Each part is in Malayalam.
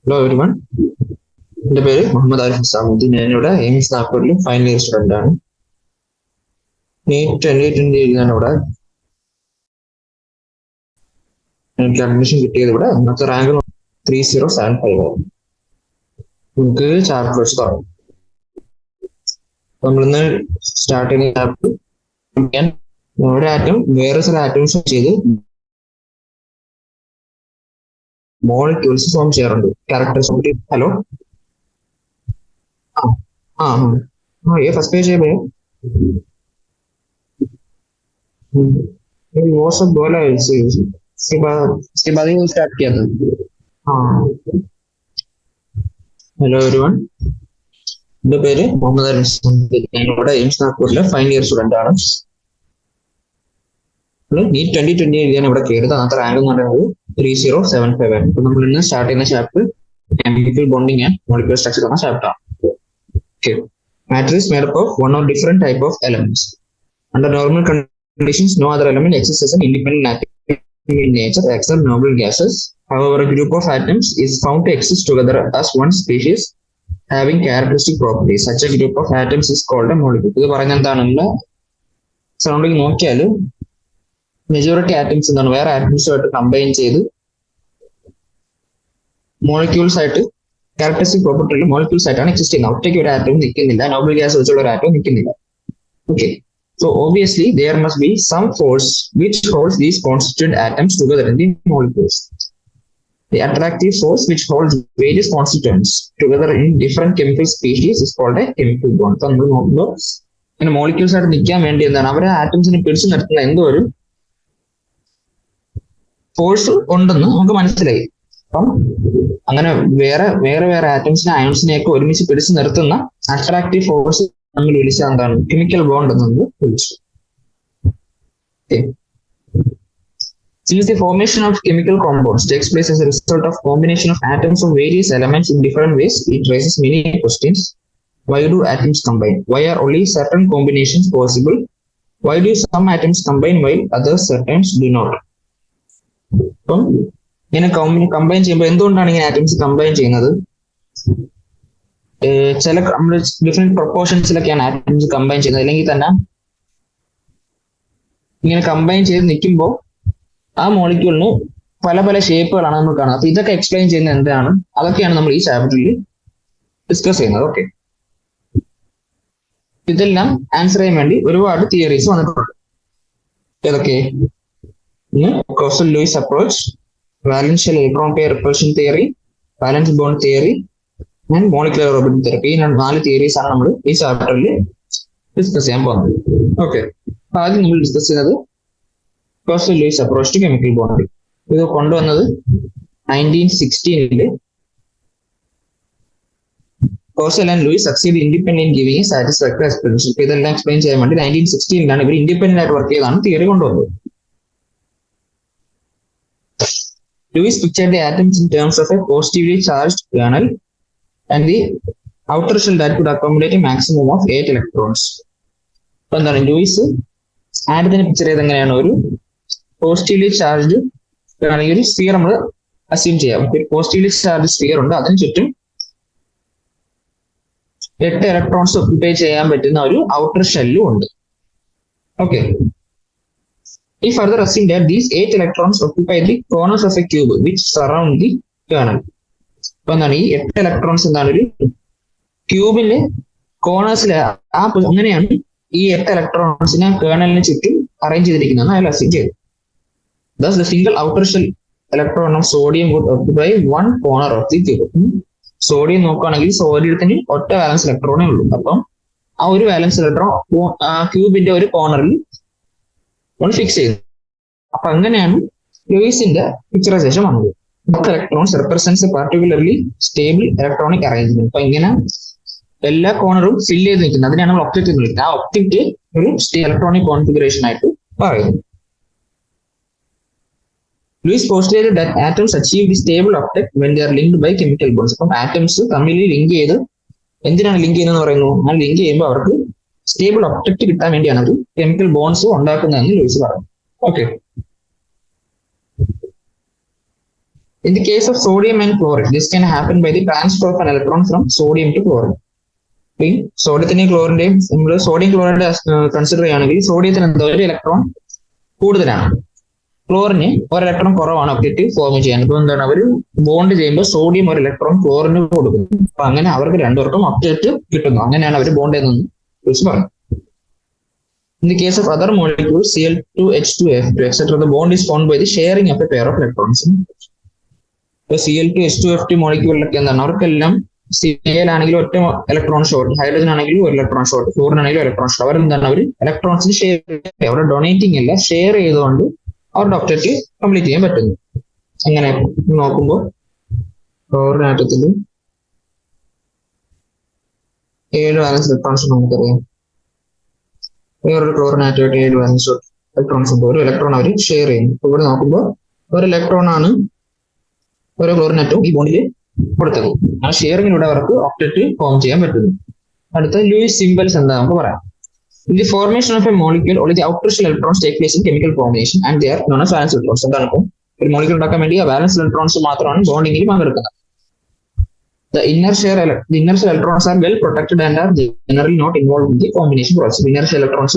ഹലോ എവരിവൺ, എൻ്റെ പേര് മുഹമ്മദ് ആരിഫ് സാമുദ്ദീൻ. ഞാനിവിടെ എയിംസ് നാഗ്പൂരിൽ ഫൈനൽ ഇയർ സ്റ്റുഡൻ്റ് ആണ്. നീറ്റ് 2020 എഴുതാൻ ഇവിടെ എനിക്ക് അഡ്മിഷൻ കിട്ടിയത് ഇവിടെ അന്നത്തെ റാങ്ക് 3075 ആയിരുന്നു. നമുക്ക് ചാപ്റ്റേഴ്സ് തുടങ്ങും. നമ്മളിന്ന് സ്റ്റാർട്ട് ചെയ്യുന്ന ചാപ്റ്റർ ഒരു ആറ്റം വേറെ ചില ആറ്റംസ് ചെയ്ത് മോളിക്യൂൾസ് ഫോം ചെയ്യാറുണ്ട്. ക്യാരക്ടറിസ്റ്റിക് ഹലോ हाँ हाँ हाँ, ये फर्स्ट पेज है भैया। वो सब बोला है इसके बाद ही स्टार्ट किया था। हाँ, ഹലോ എവരിവൺ, എൻ്റെ പേര് മുഹമ്മദ് അലി. ഞാനിവിടെ എയിംസ് നാഗ്പൂരിലെ ഫൈനൽ ഇയർ സ്റ്റുഡൻ്റ് ആണ്. നീറ്റ് 2020 എഴുതിയാണ് ഇവിടെ കയറിയത്. അന്നത്തെ റാങ്ക് എന്ന് പറയുന്നത് 3075 ആണ്. ഇപ്പൊ നമ്മൾ ഇന്ന് സ്റ്റാർട്ട് ചെയ്യുന്ന chapter chemical bonding and molecular structure എന്ന ചാപ്റ്റർ ആണ്. Okay. Matter is made up of one or different type of elements. Under normal conditions, no other element exists as an independent atom in nature except noble gases. However, a group of atoms is found to exist together as one species having characteristic properties. Such a group of atoms is called a molecule. ഇത് പറയുന്നത് എന്താണെന്ന് സറൗണ്ടിങ് നോക്കിയാൽ മെജോറിറ്റി ആറ്റംസ് എന്താണ് വേറെ ആറ്റംസുമായിട്ട് കമ്പൈൻ ചെയ്ത് മോളിക്യൂൾസ് ആയിട്ട് ക്യാരക്ടറിസ്റ്റിക് പ്രോപ്പർട്ടിയിൽ മോളിക്യൂൾസ് ആയിട്ടാണ് എക്സിസ്റ്റ് ചെയ്യുന്നത്. ഒറ്റയ്ക്ക് ഒരു ആറ്റവും നിൽക്കുന്നില്ല, നോബൽ ഗ്യാസ് വെച്ചുള്ള ഒരു ആറ്റവും നിൽക്കുന്നില്ല. Okay, so obviously there must be some force which holds these constituent atoms together in the molecules. The attractive force which holds various constituents together in different chemical species is called a chemical bond. അപ്പോൾ നമ്മൾ നോക്കുമ്പോൾ ഇങ്ങനെ മോളിക്യൂൾസ് ആയിട്ട് നിൽക്കാൻ വേണ്ടി എന്താണ് അവരെ ആറ്റംസിനെ പിടിച്ചു നിർത്തുന്ന എന്തോ ഒരു ഫോഴ്സ് ഉണ്ടെന്ന് നമുക്ക് മനസ്സിലായി. അപ്പം അങ്ങനെ വേറെ വേറെ വേറെ ആറ്റംസിനെ അയോൺസിനെയൊക്കെ ഒരുമിച്ച് പിടിച്ചു നിർത്തുന്ന അട്രാക്റ്റീവ് ഫോഴ്സ് നമ്മൾ വിളിച്ച എന്താണ് കെമിക്കൽ ബോണ്ട് എന്ന് വിളിച്ചു. Since the formation of chemical compounds takes place as a result of combination of atoms of various elements in different ways, it raises many questions. Why do atoms combine? Why are only certain combinations possible? Why do some atoms combine while others certain do not? അപ്പം ഇങ്ങനെ കമ്പൈൻ ചെയ്യുമ്പോൾ എന്തുകൊണ്ടാണ് ഇങ്ങനെ ആറ്റംസ് കമ്പൈൻ ചെയ്യുന്നത്? ചില നമ്മൾ ഡിഫറെന്റ് പ്രൊപ്പോർഷൻസിലൊക്കെയാണ് ആറ്റംസ് കമ്പൈൻ ചെയ്യുന്നത്. അല്ലെങ്കിൽ തന്നെ ഇങ്ങനെ കമ്പൈൻ ചെയ്ത് നിൽക്കുമ്പോൾ ആ മോളിക്യൂളിന് പല പല ഷേപ്പുകളാണ് നമ്മൾ കാണുന്നത്. അപ്പൊ ഇതൊക്കെ എക്സ്പ്ലെയിൻ ചെയ്യുന്നത് എന്താണ്, അതൊക്കെയാണ് നമ്മൾ ഈ ചാപ്റ്ററിൽ ഡിസ്കസ് ചെയ്യുന്നത്. ഓക്കെ, ഇതെല്ലാം ആൻസർ ചെയ്യാൻ വേണ്ടി ഒരുപാട് തിയറീസ് വന്നിട്ടുണ്ട്. ഏതൊക്കെ? Kossel Lewis approach, valence shell electron pair repulsion theory, valence bond theory and molecular orbital theory. ഈ 4 തിയറീസ് ആണ് നമ്മൾ ഈ ചാപ്റ്ററിൽ ഡിസ്കസ് ചെയ്യാൻ പോകുന്നത്. ഓക്കെ, അപ്പൊ ആദ്യം നമ്മൾ ഡിസ്കസ് ചെയ്യുന്നത് Kossel Lewis approach to chemical bond. ഇത് കൊണ്ടുവന്നത് 1916 Kossel and Lewis succeed independent in giving satisfactory explanation. ഇപ്പൊ ഇതെല്ലാം എക്സ്പ്ലെയിൻ ചെയ്യാൻ വേണ്ടി 1916 ഇവർ ഇൻഡിപെൻഡന്റ് ആയിട്ട് വർക്ക് ചെയ്താണ് തിയറി കൊണ്ടുവന്നത്. Lewis pictured the atoms in terms of a positively charged kernel and the outer shell that could accommodate a maximum of 8 electrons. അപ്പൊ എന്താണ് ലൂയിസ് ആറ്റത്തിനെ പിക്ചർ ചെയ്ത് എങ്ങനെയാണ് ഒരു പോസിറ്റീവ്ലി ചാർജ്ഡ് ആണെങ്കിൽ ഒരു സ്ഫിയർ നമ്മൾ അസ്യൂം ചെയ്യാം. ഒരു പോസിറ്റീവ്ലി ചാർജ് സ്ഫിയർ ഉണ്ട്, അതിന് ചുറ്റും 8 ഇലക്ട്രോൺസ് ഒക്യുപ്പൈ ചെയ്യാൻ പറ്റുന്ന ഒരു ഔട്ടർ ഷെല്ലും ഉണ്ട്. Okay, he further assumed that these 8 electrons occupy the corners of a cube which surround the kernel. അപ്പൊ എന്താണ് ഈ 8 ഇലക്ട്രോൺസ് എന്താണ് ഒരു ക്യൂബിന്റെ കോർണേഴ്സിലെ അങ്ങനെയാണ് ഈ 8 ഇലക്ട്രോൺസിനെ കേർണലിന് ചുറ്റും അറേഞ്ച് ചെയ്തിരിക്കുന്നതാണ് അയാൾ അസ്യൂം ചെയ്തത്. Thus the single outer shell electron of sodium would occupy one corner of the cube. Sodium നോക്കുകയാണെങ്കിൽ സോഡിയത്തിന് ഒറ്റ വാലൻസ് ഇലക്ട്രോണേ ഉള്ളൂ. അപ്പം ആ ഒരു വാലൻസ് ഇലക്ട്രോൺ ക്യൂബിന്റെ ഒരു കോർണറിൽ ഫിക്സ് ചെയ്തു. അപ്പൊ അങ്ങനെയാണ് ലൂയിസിന്റെ പിക്ചറൈസേഷൻ വന്നത്. Electrons represents a particularly stable electronic arrangement. അപ്പൊ ഇങ്ങനെ എല്ലാ കോർണറും ഫില്ല് ചെയ്ത് നിൽക്കുന്നത് അതിനാണ് നമ്മൾ ഒബ്ജക്റ്റ് എന്ന് വിളിക്കുന്നത്. ആ ഒബ്ജക്റ്റ് ഒരു ഇലക്ട്രോണിക് കോൺഫിഗറേഷൻ ആയിട്ട് പറയുന്നു. Lewis postulated that atoms achieve the stable object when they are linked by chemical bonds. അപ്പം ആറ്റംസ് തമ്മിൽ ലിങ്ക് ചെയ്ത് എന്തിനാണ് ലിങ്ക് ചെയ്യുന്നത് പറയുന്നു? ആ ലിങ്ക് ചെയ്യുമ്പോൾ അവർക്ക് സ്റ്റേബിൾ ഒബ്ജക്റ്റ് കിട്ടാൻ വേണ്ടിയാണ് ഒരു കെമിക്കൽ ബോൺസ് ഉണ്ടാക്കുന്നതെന്ന് ലൂയിസ് പറഞ്ഞു. Okay, In the case of sodium and chlorine, this can happen by the transfer of an electron from sodium to chlorine. സോഡിയത്തിന്റെയും ക്ലോറിന്റെയും നമ്മൾ സോഡിയം ക്ലോറൈഡ് കൺസിഡർ ചെയ്യുകയാണെങ്കിൽ സോഡിയത്തിന് എന്താ ഒരു ഇലക്ട്രോൺ കൂടുതലാണ്, ക്ലോറിന് ഒരു ഇലക്ട്രോൺ കുറവാണ് ഒക്ടേറ്റ് ഫോം ചെയ്യാൻ. ഇപ്പൊ എന്താണ് അവർ ബോണ്ട് ചെയ്യുമ്പോൾ സോഡിയം ഒരു ഇലക്ട്രോൺ ക്ലോറിന് കൊടുക്കുന്നു. അപ്പൊ അങ്ങനെ അവർക്ക് രണ്ടുപേർക്കും ഒക്ടേറ്റ് കിട്ടുന്നു. അങ്ങനെയാണ് അവർ ബോണ്ട് ചെയ്യുന്നത് പറഞ്ഞു. In the case of other molecules, Cl2, H2, F2, etc., the bond is formed by the sharing of a pair of electrons. ഇപ്പൊ Cl2, H2, F2 മോളിക്യൂളിലൊക്കെ എന്താണ് അവർക്കെല്ലാം Cl ആണെങ്കിലും ഒറ്റ ഇലക്ട്രോൺ ഷോർട്ട്, ഹൈഡ്രജൻ ആണെങ്കിലും ഒരു ഇലക്ട്രോൺ ഷോർട്ട്, ഫ്ലോറിൻ ആണെങ്കിലും ഇലക്ട്രോൺ ഷോർട്ട്. അവരെന്താണ് അവർ ഇലക്ട്രോൺസിന് ഷെയർ, അവിടെ ഡൊണേറ്റിംഗ് അല്ല ഷെയർ ചെയ്തുകൊണ്ട് അവരുടെ ഒക്ടേറ്റ് കംപ്ലീറ്റ് ചെയ്യാൻ പറ്റുന്നു. അങ്ങനെ നോക്കുമ്പോൾ ക്ലോറിൻ ആറ്റത്തിൽ 7 വാലൻസ് ഇലക്ട്രോൺസ് നമുക്കറിയാം. വേറൊരു ക്ലോറിൻ ആറ്റമായിട്ട് 7 വാലൻസ് ഇലക്ട്രോൺസ് ഉണ്ട്. ഒരു ഇലക്ട്രോൺ അവർ ഷെയർ ചെയ്യുന്നു. ഇവിടെ നോക്കുമ്പോൾ ഒരു ഇലക്ട്രോൺ ആണ് ഓരോ ക്ലോറിൻ ആറ്റവും ഈ ബോണ്ടിൽ കൊടുത്തത്. ആ ഷെയറിങ്ങിലൂടെ അവർക്ക് ഒക്ടേറ്റ് ഫോം ചെയ്യാൻ പറ്റുന്നു. അടുത്ത ലൂയിസ് സിംബൽസ് എന്താ നമുക്ക് പറയാം. In the formation of a molecule, only the outer shell electrons take place in chemical formation and they are known as valence electrons. എന്താണ് ഇപ്പോൾ ഒരു മോളിക്യൂൾ ഉണ്ടാക്കാൻ വേണ്ടി ആ വാലൻസ് ഇലക്ട്രോൺസ് മാത്രമാണ് ബോണ്ടിങ്ങിൽ പങ്കെടുക്കുന്നത്. The inner shell electrons are well protected and are generally not involved in the combination process. Inner shell electrons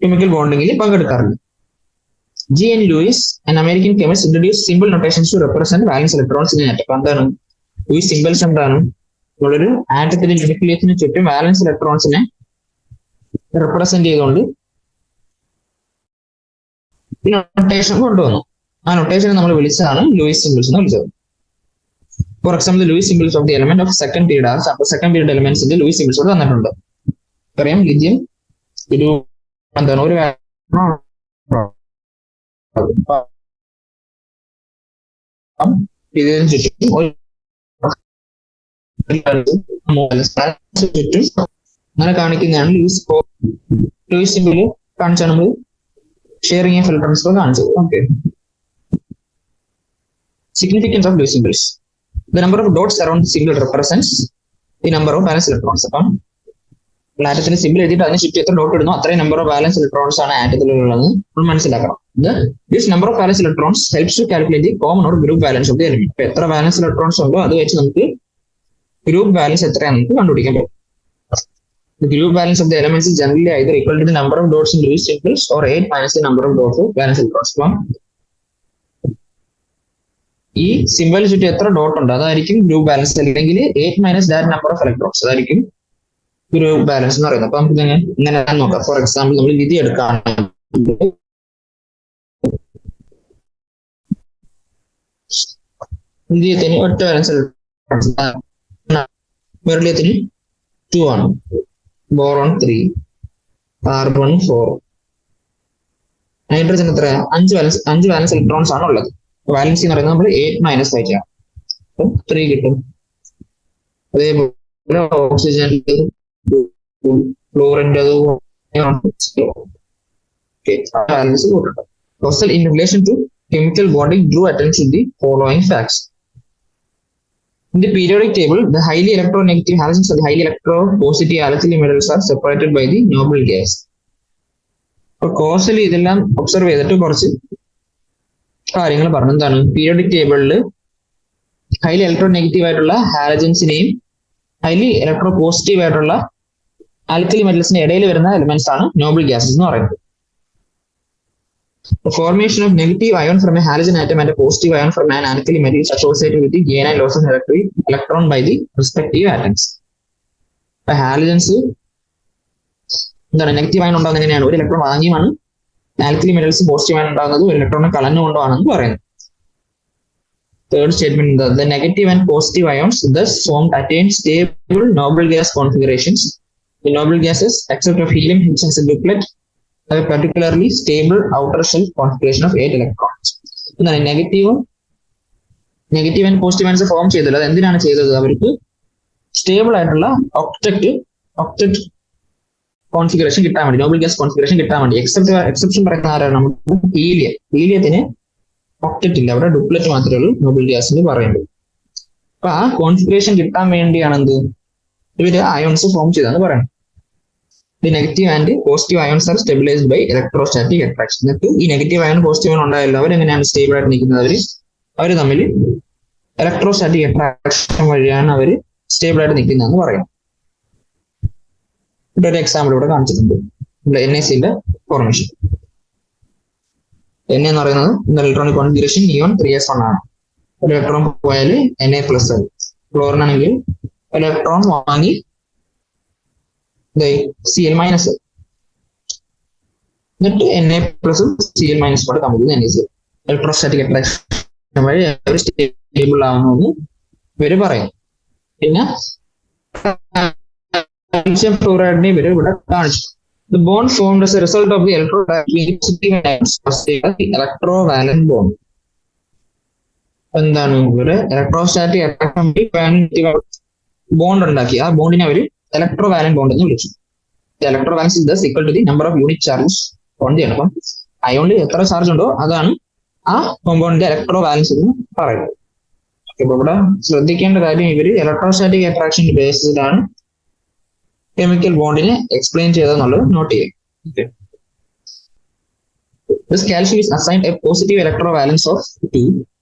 chemical bonding പങ്കെടുക്കാറില്ല. G. N. Lewis, an American chemist, introduced symbol notations to represent valence electrons in an atom. എന്താണ് ലൂയിസ് സിംബൽസ് എന്താണ്? ഒരു ആറ്റത്തിന്റെ ന്യൂക്ലിയസിന് ചുറ്റും വാലൻസ് ഇലക്ട്രോൺസിനെ റെപ്രസെന്റ് ചെയ്തുകൊണ്ട് നൊട്ടേഷൻ കൊണ്ടുവന്നു. ആ നൊട്ടേഷനെ നമ്മൾ വിളിച്ചതാണ് ലൂയിസ് സിംബൽസ് എന്ന് വിളിച്ചത്. For example Lewis symbols of the element of second period ആണ്. അപ്പൊ സെക്കൻഡ് പീരീഡ് എലമെന്റ്സിന്റെ ലൂയിസ് സിംബൽസ് തന്നിട്ടുണ്ട്. പറയാം ലിഥിയം ഒരു എന്താണ് ഒരു ഇതിന് ചുറ്റും അങ്ങനെ കാണിക്കുന്നതാണ് ലൂയിസ് സിംബൽ കാണിച്ചാണ് നമ്മൾ ഷെയറിംഗ് ഓഫ് ഇലക്ട്രോൺസ് കാണിച്ചത്. Okay, significance of Lewis symbols. The number of dots around the symbol represents the number of valence electrons. അപ്പം ആറ്റത്തിന് സിമ്പിൾ എഴുതിയിട്ട് അതിന് ചുറ്റും എത്ര ഡോട്ട് ഇടുന്നു അത്രയും നമ്പർ ഓഫ് വാലൻസ് ഇലക്ട്രോൺസ് ആണ് ആറ്റത്തിലുള്ളത് നമ്മൾ മനസ്സിലാക്കണം. This number of valence electrons helps to calculate the common or group valence of the element. ഇപ്പൊ എത്ര വാലൻസ് ഇലക്ട്രോൺസ് ഉണ്ടോ അത് വെച്ച് നമുക്ക് ഗ്രൂപ്പ് വാലൻസ് എത്രയാണെന്ന് നമുക്ക് കണ്ടുപിടിക്കാൻ പറ്റും. The group balance of the elements is generally either equal to the number of dots in Lewis symbols or 8 minus the number of dots of valence electrons. ഈ സിംബലിന് ചുറ്റും എത്ര ഡോട്ട് ഉണ്ട് അതായിരിക്കും ഗ്രൂപ്പ് ബാലൻസ്, അല്ലെങ്കിൽ 8 minus that number of electrons അതായിരിക്കും ഗ്രൂപ്പ് ബാലൻസ് എന്ന് പറയുന്നത്. അപ്പൊ നമുക്ക് ഇങ്ങനെ നോക്കാം. ഫോർ എക്സാമ്പിൾ നമ്മൾ ലിഥിയം എടുക്കുകയാണെങ്കിൽ ലിഥിയത്തിന് ഒറ്റ ബാലൻസ് ഇലക്ട്രോൺസ്, ബെറിലിയത്തിന് 2 ആണ്, ബോറോൺ 3, കാർബൺ 4, നൈട്രജൻ എത്ര 5 വാലൻസ് ഇലക്ട്രോൺസ് ആണ് ഉള്ളത്. വാലൻസി എന്ന് പറയുന്നത് നമ്മൾ 8 മൈനസ് ആയിട്ടാണ്, 3 കിട്ടും. അതേപോലെ ഓക്സിജൻ ഫ്ലോറിൻ്റെ ബാലൻസ് കൂട്ടണം. Russell, in relation to chemical bonding, drew attention to the following facts. In the periodic table, the highly electronegative halogens and the highly electropositive alkyl metals are separated by the noble gas. അപ്പോൾ കോഴ്സിൽ ഇതെല്ലാം ഒബ്സർവ് ചെയ്തിട്ട് കുറച്ച് കാര്യങ്ങൾ പറഞ്ഞു. എന്താണ് പീരിയോഡിക് ടേബിളിൽ ഹൈലി ഇലക്ട്രോ നെഗറ്റീവ് ആയിട്ടുള്ള ഹാലജൻസിനെയും ഹൈലി ഇലക്ട്രോ പോസിറ്റീവ് ആയിട്ടുള്ള ആൽക്കലി മെറ്റൽസിന്റെ ഇടയിൽ വരുന്ന എലിമെന്റ്സ് ആണ് നോബിൾ ഗ്യാസസ് എന്ന് പറയുന്നത്. The formation of negative ion from a halogen atom and a positive ion from an alkali metal is associated with the gain and loss of electron by the respective atoms. അപ്പൊ ഹാലജൻസ് എന്താണ് നെഗറ്റീവ് അയൺ ഉണ്ടാകുന്നത് എങ്ങനെയാണ്? ഒരു ഇലക്ട്രോൺ വാങ്ങിയുമാണ്. ആൽക്കലി മെറ്റൽസ് പോസിറ്റീവ് അയൺ ഉണ്ടാകുന്നത് ഒരു ഇലക്ട്രോണിനെ കളഞ്ഞുകൊണ്ടാണെന്ന് പറയുന്നത്. Third statement, the negative and positive ions thus formed attain stable noble gas configurations. The noble gases, except of helium, which has a duplet, have a particularly stable outer shell configuration of 8 electrons. എന്താണ് negative and positive ions form ചെയ്തത്? അത് എന്തിനാണ് ചെയ്തത്? അവർക്ക് സ്റ്റേബിൾ ആയിട്ടുള്ള ഒക്ടറ്റ് കോൺഫിഗറേഷൻ കിട്ടാൻ വേണ്ടി, നോബിൾ ഗ്യാസ് കോൺഫിഗറേഷൻ കിട്ടാൻ വേണ്ടി. എക്സെപ്ഷൻ പറയുന്ന ആരാണ്? നമുക്ക് ഹീലിയത്തിന് ഒക്ടറ്റ് ഇല്ല, അവിടെ ഡുപ്ലറ്റ് മാത്രമേ ഉള്ളൂ നോബിൾ ഗ്യാസിന് പറയുന്നത്. അപ്പൊ ആ കോൺഫിഗറേഷൻ കിട്ടാൻ വേണ്ടിയാണ് എന്ത് ഇവര് അയോൺസ് ഫോം ചെയ്തെന്ന് പറയുന്നത്. The negative and positive ions are stabilized by electrostatic attraction. എന്നിട്ട് ഈ നെഗറ്റീവ് അയൺ പോസിറ്റീവ് അയൺ ഉണ്ടായല്ലോ അവരെങ്ങനെയാണ് സ്റ്റേബിൾ ആയിട്ട് നിൽക്കുന്നത്? അവര് അവർ തമ്മിൽ ഇലക്ട്രോസ്റ്റാറ്റിക് അട്രാക്ഷൻ വഴിയാണ് അവർ സ്റ്റേബിൾ ആയിട്ട് നിൽക്കുന്നതെന്ന് പറയാം. ഇവിടെ ഒരു എക്സാമ്പിൾ ഇവിടെ കാണിച്ചിട്ടുണ്ട്. NaCl formation. Na എന്ന് പറയുന്നത് ഇലക്ട്രോണിക് കോൺഫിഗറേഷൻ നിയോൺ 3s1 ആണ്. ഒരു ഇലക്ട്രോൺ പോയാൽ Na പ്ലസ് ആയി. ക്ലോറിൻ ആണെങ്കിൽ ഇലക്ട്രോൺ വാങ്ങി Cl മൈനസ്, എന്നിട്ട് Na പ്ലസും Cl മൈനസ് കൂടെ കമ്പിക്കുന്നത് NaCl. ഇലക്ട്രോസ്റ്റാറ്റിക് അട്രാക്ഷൻ വഴി അവർ സ്റ്റേബിൾ ആവുന്നു ഇവര് പറയും. പിന്നെ കാൽഷ്യം ഫ്ലൂറൈഡിനെ ഇവര് ഇവിടെ കാണിച്ചു. The bond formed as a result of the electrovalent bond. എന്താണ് ഇവിടെ ഇലക്ട്രോസ്റ്റാറ്റിക് അട്രാക്ഷൻ ബോണ്ട് ഉണ്ടാക്കി. ആ ബോണ്ടിനെ അവർ ഇലക്ട്രോവാലന്റ് ബോണ്ട് എന്ന് വിളിച്ചു. Electrovalence is thus equal to the number of unit charges on the electron. അയോണിൽ എത്ര ചാർജ് ഉണ്ടോ അതാണ് ആ കോമ്പൗണ്ടിന്റെ ഇലക്ട്രോവാലൻസ് എന്ന് പറയുന്നത്. അപ്പൊ ഇവിടെ ശ്രദ്ധിക്കേണ്ട കാര്യം, ഇവര് ഇലക്ട്രോസ്റ്റാറ്റിക് അട്രാക്ഷന്റെ ബേസിസിലാണ് കെമിക്കൽ ബോണ്ടിനെ എക്സ്പ്ലെയിൻ ചെയ്തെന്നുള്ളത് നോട്ട് ചെയ്യാം. This calcium is assigned a positive electrovalence of 2.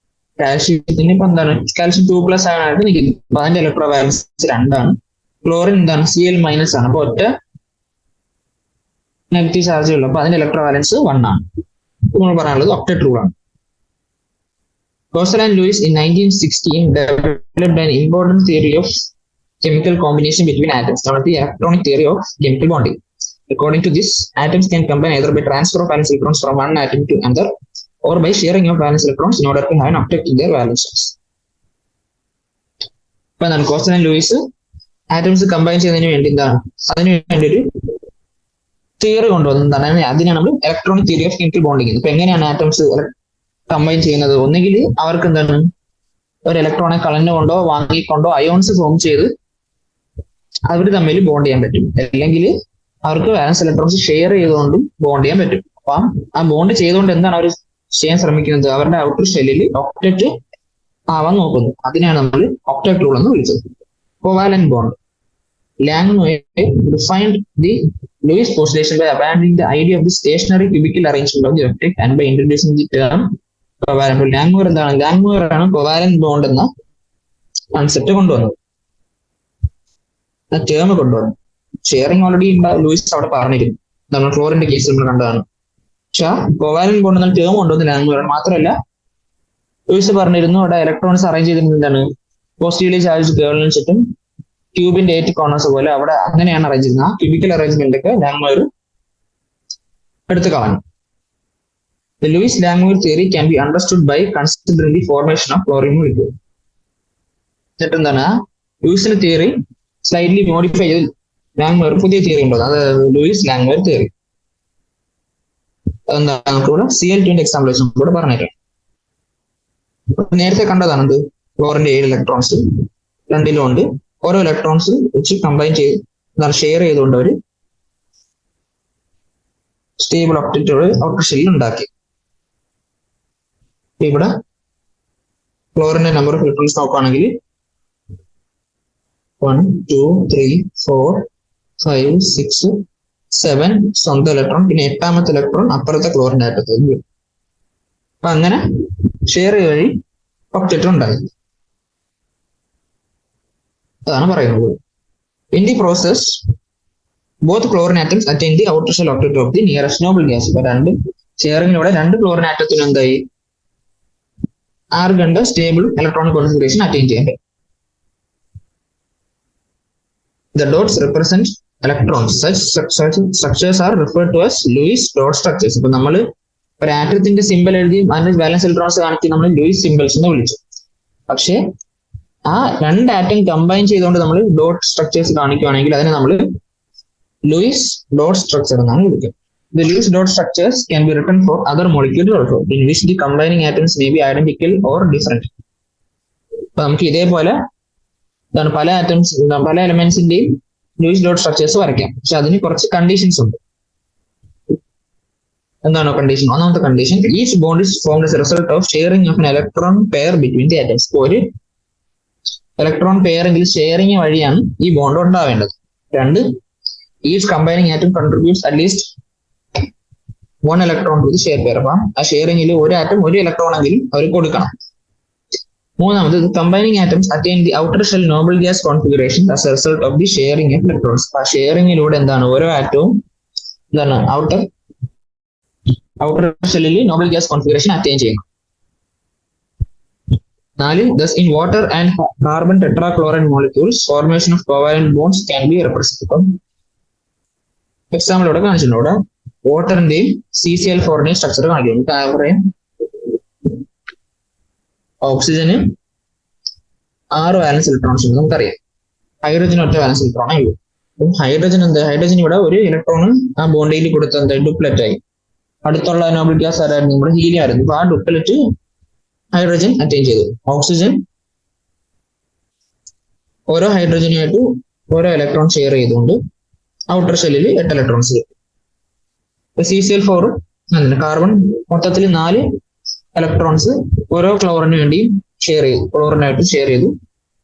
കാൽഷ്യത്തിന് ഇപ്പൊ എന്താണ് കാൽഷ്യം 2+ ആയിട്ട് നിൽക്കുന്നത്. അപ്പൊ അതിന്റെ ഇലക്ട്രോവാലൻസ് 2 ആണ്. ക്ലോറിൻ എന്താണ് Cl മൈനസ് ആണ്. അപ്പൊ ഒറ്റ നെഗറ്റീവ് ചാർജ് ഉള്ളു. അപ്പൊ അതിന്റെ ഇലക്ട്രോവാലൻസ് 1 ആണ്. നമ്മൾ പറയാനുള്ളത് ഒക്ടറ്റ് റൂൾ ആണ്. Gossel and Lewis in 1916 developed an important theory of chemical combination between atoms, known as the electronic theory of chemical bonding. According to this, atoms can combine either by transfer of valence electrons from one atom to another or by sharing of valence electrons in order to have an octet in their valence shells. ഇപ്പൊ എന്താണ് Gossel and Lewis atoms combine ചെയ്യുന്നതിന് വേണ്ടി എന്താണ് അതിന് വേണ്ടി ഒരു തിയറി കൊണ്ടുവന്നതാണ്. അതിനാണ് നമ്മൾ electronic theory of chemical bonding. ഇപ്പൊ എങ്ങനെയാണ് ആറ്റംസ് കമ്പൈൻ ചെയ്യുന്നത്? ഒന്നുകിൽ അവർക്ക് എന്താണ് ഒരു ഇലക്ട്രോണെ കളഞ്ഞുകൊണ്ടോ വാങ്ങിക്കൊണ്ടോ അയോൺസ് ഫോം ചെയ്ത് അവർ തമ്മിൽ ബോണ്ട് ചെയ്യാൻ പറ്റും. അല്ലെങ്കിൽ അവർക്ക് വാലൻസ് ഇലക്ട്രോൺസ് ഷെയർ ചെയ്തുകൊണ്ടും ബോണ്ട് ചെയ്യാൻ പറ്റും. അപ്പൊ ആ ബോണ്ട് ചെയ്തുകൊണ്ട് എന്താണ് അവർ ചെയ്യാൻ ശ്രമിക്കുന്നത്? അവരുടെ ഔട്ടർ ഷെല്ലിൽ ഒക്ടറ്റ് ആവാൻ നോക്കുന്നു. അതിനെയാണ് നമ്മൾ ഒക്ടറ്റ് റൂൾ എന്ന് വിളിച്ചത്. Covalent bond. Langmuir defined the Lewis postulation by abandoning the idea of the stationary cubical arrangement of the octet and by introducing the term covalent bond. Langmuir എന്താണ്? Langmuir ആണ് കോവാലന്റ് ബോണ്ട് എന്ന കൺസെപ്റ്റ് കൊണ്ടുവന്നത്, ആ ടേം കൊണ്ടുവന്നു. ഷെയറിംഗ് ഓൾറെഡി ലൂയിസ് അവിടെ പറഞ്ഞിരുന്നു. നമ്മൾ ക്ലോറിന്റെ കേസ് നമ്മൾ കണ്ടതാണ്. പക്ഷെ കോവാലന്റ് ബോണ്ട് എന്ന ടേം കൊണ്ടുവന്ന് ലാങ്മുയർ. മാത്രമല്ല ലൂയിസ് പറഞ്ഞിരുന്നു അവിടെ ഇലക്ട്രോൺസ് അറേഞ്ച് ചെയ്തിരുന്നത് എന്താണ് പോസിറ്റീവ്ലി ചാർജ് കേർണലിന് ചുറ്റും ക്യൂബിന്റെ 8 കോർണേഴ്സ് പോലെ അവിടെ അങ്ങനെയാണ് അറേഞ്ച് ചെയ്യുന്നത്. ആ ക്യൂബിക്കൽ അറേഞ്ച്മെന്റ് ഒക്കെ ലാങ്മുയർ എടുത്തു കളഞ്ഞു. The Lewis-Langmuir theory can be understood by considering the formation of chlorine molecule. എന്നിട്ട് എന്താണ് ലൂയിസിന്റെ തിയറി സ്ലൈറ്റ്ലി മോഡിഫൈ ചെയ്ത് ലാങ്മുയർ പുതിയ തിയറി ഉണ്ടോ, അത് ലൂയിസ്-ലാങ്മുയർ തിയറി. അതെന്താണ് നമുക്കിവിടെ Cl2 എക്സാമ്പിളേഷൻ കൂടെ പറഞ്ഞേക്കാം. നേരത്തെ കണ്ടതാണ് എന്ത് ക്ലോറിന്റെ 7 ഇലക്ട്രോൺസ് രണ്ടിലും ഉണ്ട്. ഓരോ ഇലക്ട്രോൺസ് വെച്ച് കമ്പൈൻ ചെയ്ത് എന്താണ് ഷെയർ ചെയ്തുകൊണ്ട് അവർ സ്റ്റേബിൾ ഔട്ടർ ഷെല്ലിൽ ഉണ്ടാക്കി. ഇവിടെ ക്ലോറിന്റെ നമ്പർ ഓഫ് ഇലക്ട്രോൺസ് നോക്കുകയാണെങ്കിൽ 1 2 3 4 5 6 7 സ്വന്തം ഇലക്ട്രോൺ, പിന്നെ 8ാമത്തെ ഇലക്ട്രോൺ അപ്പുറത്തെ ക്ലോറിന്റെ ആറ്റത്തിൽ. അപ്പൊ അങ്ങനെ ഷെയർ വഴി ഒക്ടറ്റ് ഉണ്ടായി. അതാണ് പറയുന്നത്. In the process, both chlorine atoms attain the outer shell octet of the nearest noble gas. ഇപ്പൊ രണ്ട് ഷെയറിങ്ങിലൂടെ രണ്ട് ക്ലോറിൻ ആറ്റത്തിന് എന്തായി ആർഗന്റെ സ്റ്റേബിൾ ഇലക്ട്രോണിക് കോൺഫിഗറേഷൻ അറ്റൈൻ ചെയ്യാൻ പറ്റും. The dots represent electrons. Such structures are referred to as Lewis dot structures. ഇപ്പൊ നമ്മൾ ഒരു ആറ്റത്തിന്റെ സിമ്പിൾ എഴുതി അതിന്റെ ബാലൻസ് ഇലക്ട്രോൺസ് കാണിച്ച് നമ്മൾ ലൂയിസ് സിമ്പിൾസ് എന്ന് വിളിച്ചു. പക്ഷെ ആ രണ്ട് ആറ്റം കമ്പൈൻ ചെയ്തുകൊണ്ട് നമ്മൾ ഡോട്ട് സ്ട്രക്ചേഴ്സ് കാണിക്കുകയാണെങ്കിൽ അതിനെ നമ്മൾ ലൂയിസ് ഡോട്ട് സ്ട്രക്ചർ എന്നാണ് വിളിക്കുക. The Lewis dot structures can be written for other molecules also, in which the combining atoms may be identical or different. അപ്പൊ നമുക്ക് ഇതേപോലെ പല ആറ്റംസ് പല എലമെന്റ്സിന്റെയും ലൂയിസ് ഡോട്ട് സ്ട്രക്ചേഴ്സ് വരയ്ക്കാം. പക്ഷെ അതിന് കുറച്ച് കണ്ടീഷൻസ് ഉണ്ട്. എന്താണോ കണ്ടീഷൻ? ഒന്നാമത്തെ condition, each bond is formed as a result of sharing of an electron pair between the atoms. ഒരു ഇലക്ട്രോൺ പെയർ എങ്കിൽ ഷെയറിങ് വഴിയാണ് ഈ ബോണ്ട് ഉണ്ടാവേണ്ടത്. രണ്ട്, each combining atom contributes at least 1 electron to the share pair. അപ്പം ആ ഷെയറിംഗിൽ ഒരു ആറ്റം ഒരു ഇലക്ട്രോൺ എങ്കിലും അവർ കൊടുക്കണം. മൂന്നാമത് combining atoms attain the outer shell noble gas configuration as A result of the sharing of electrons. ആ ഷെയറിംഗിലൂടെ എന്താണ് ഓരോ ആറ്റവും എന്താണ് ഔട്ടർ ഷെല്ലിൽ നോബിൾ ഗ്യാസ് കോൺഫിഗറേഷൻ അറ്റൈൻ ചെയ്യണം. 4. Thus in water and carbon tetrachloride molecules formation of covalent bonds can be represented. Example ഇവിടെ കാണിച്ചിട്ടുണ്ട്. ഇവിടെ വാട്ടറിന്റെയും CCl4ന്റെയും സ്ട്രക്ചർ കാണിക്കുന്നു. പറയാം ഓക്സിജന് 6 വാലൻസ് ഇലക്ട്രോൺസ് ഉണ്ട് നമുക്കറിയാം. ഹൈഡ്രജൻ ഒറ്റ വാലൻസ് ഇലക്ട്രോൺ ആയി. ഹൈഡ്രജൻ ഹൈഡ്രജൻ ഇവിടെ ഒരു ഇലക്ട്രോൺ ആ ബോണ്ടിൽ കൊടുത്ത എന്തായി ഡുപ്ലറ്റ് ആയി. അടുത്തുള്ള നോബിൾ ഗ്യാസ് ആരായിരുന്നു? നമ്മുടെ ഹീലിയം ആയിരുന്നു. അപ്പൊ ആ ഡുപ്ലറ്റ് ഹൈഡ്രജൻ അറ്റൈൻ ചെയ്തു. ഓക്സിജൻ ഓരോ ഹൈഡ്രജനുമായിട്ട് ഓരോ ഇലക്ട്രോൺ ഷെയർ ചെയ്തുകൊണ്ട് ഔട്ടർ ഷെല്ലിൽ 8 ഇലക്ട്രോൺസ് കിട്ടും. CCl4 കാർബൺ മൊത്തത്തിൽ 4 ഇലക്ട്രോൺസ് ഓരോ ക്ലോറിന് വേണ്ടി ഷെയർ ചെയ്തു. ക്ലോറിനായിട്ട് ഷെയർ ചെയ്തു.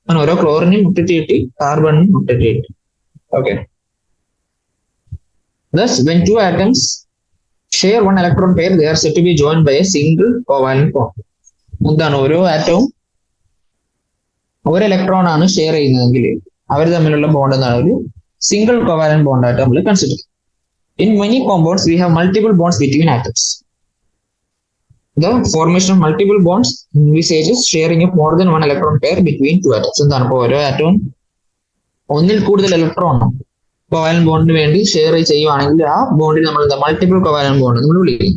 അങ്ങനെ ഓരോ ക്ലോറിനും മുട്ടറ്റി കിട്ടി, കാർബണിനും മുട്ടറ്റി കിട്ടി. Okay. Thus, when two atoms share one electron pair, they are said to be joined by a single covalent bond. എന്താണ് ഓരോ ആറ്റവും ഒരു ഇലക്ട്രോൺ ആണ് ഷെയർ ചെയ്യുന്നതെങ്കിൽ അവർ തമ്മിലുള്ള ബോണ്ട് എന്താണ് ഒരു സിംഗിൾ കോവാലന്റ് ബോണ്ട് ആയിട്ട് നമ്മൾ കൺസിഡർ ചെയ്യും. In many compounds, we have multiple bonds between atoms. The formation of multiple bonds envisages sharing of more than one electron pair between two atoms. എന്താണ് ഇപ്പോൾ ഓരോ ആറ്റവും ഒന്നിൽ കൂടുതൽ ഇലക്ട്രോൺ കോവാലന്റ് ബോണ്ടിന് വേണ്ടി ഷെയർ ചെയ്യുവാണെങ്കിൽ ആ ബോണ്ടിൽ നമ്മൾ മൾട്ടിപ്പിൾ കോവാലന്റ് ബോണ്ട് നമ്മൾ വിളിക്കും.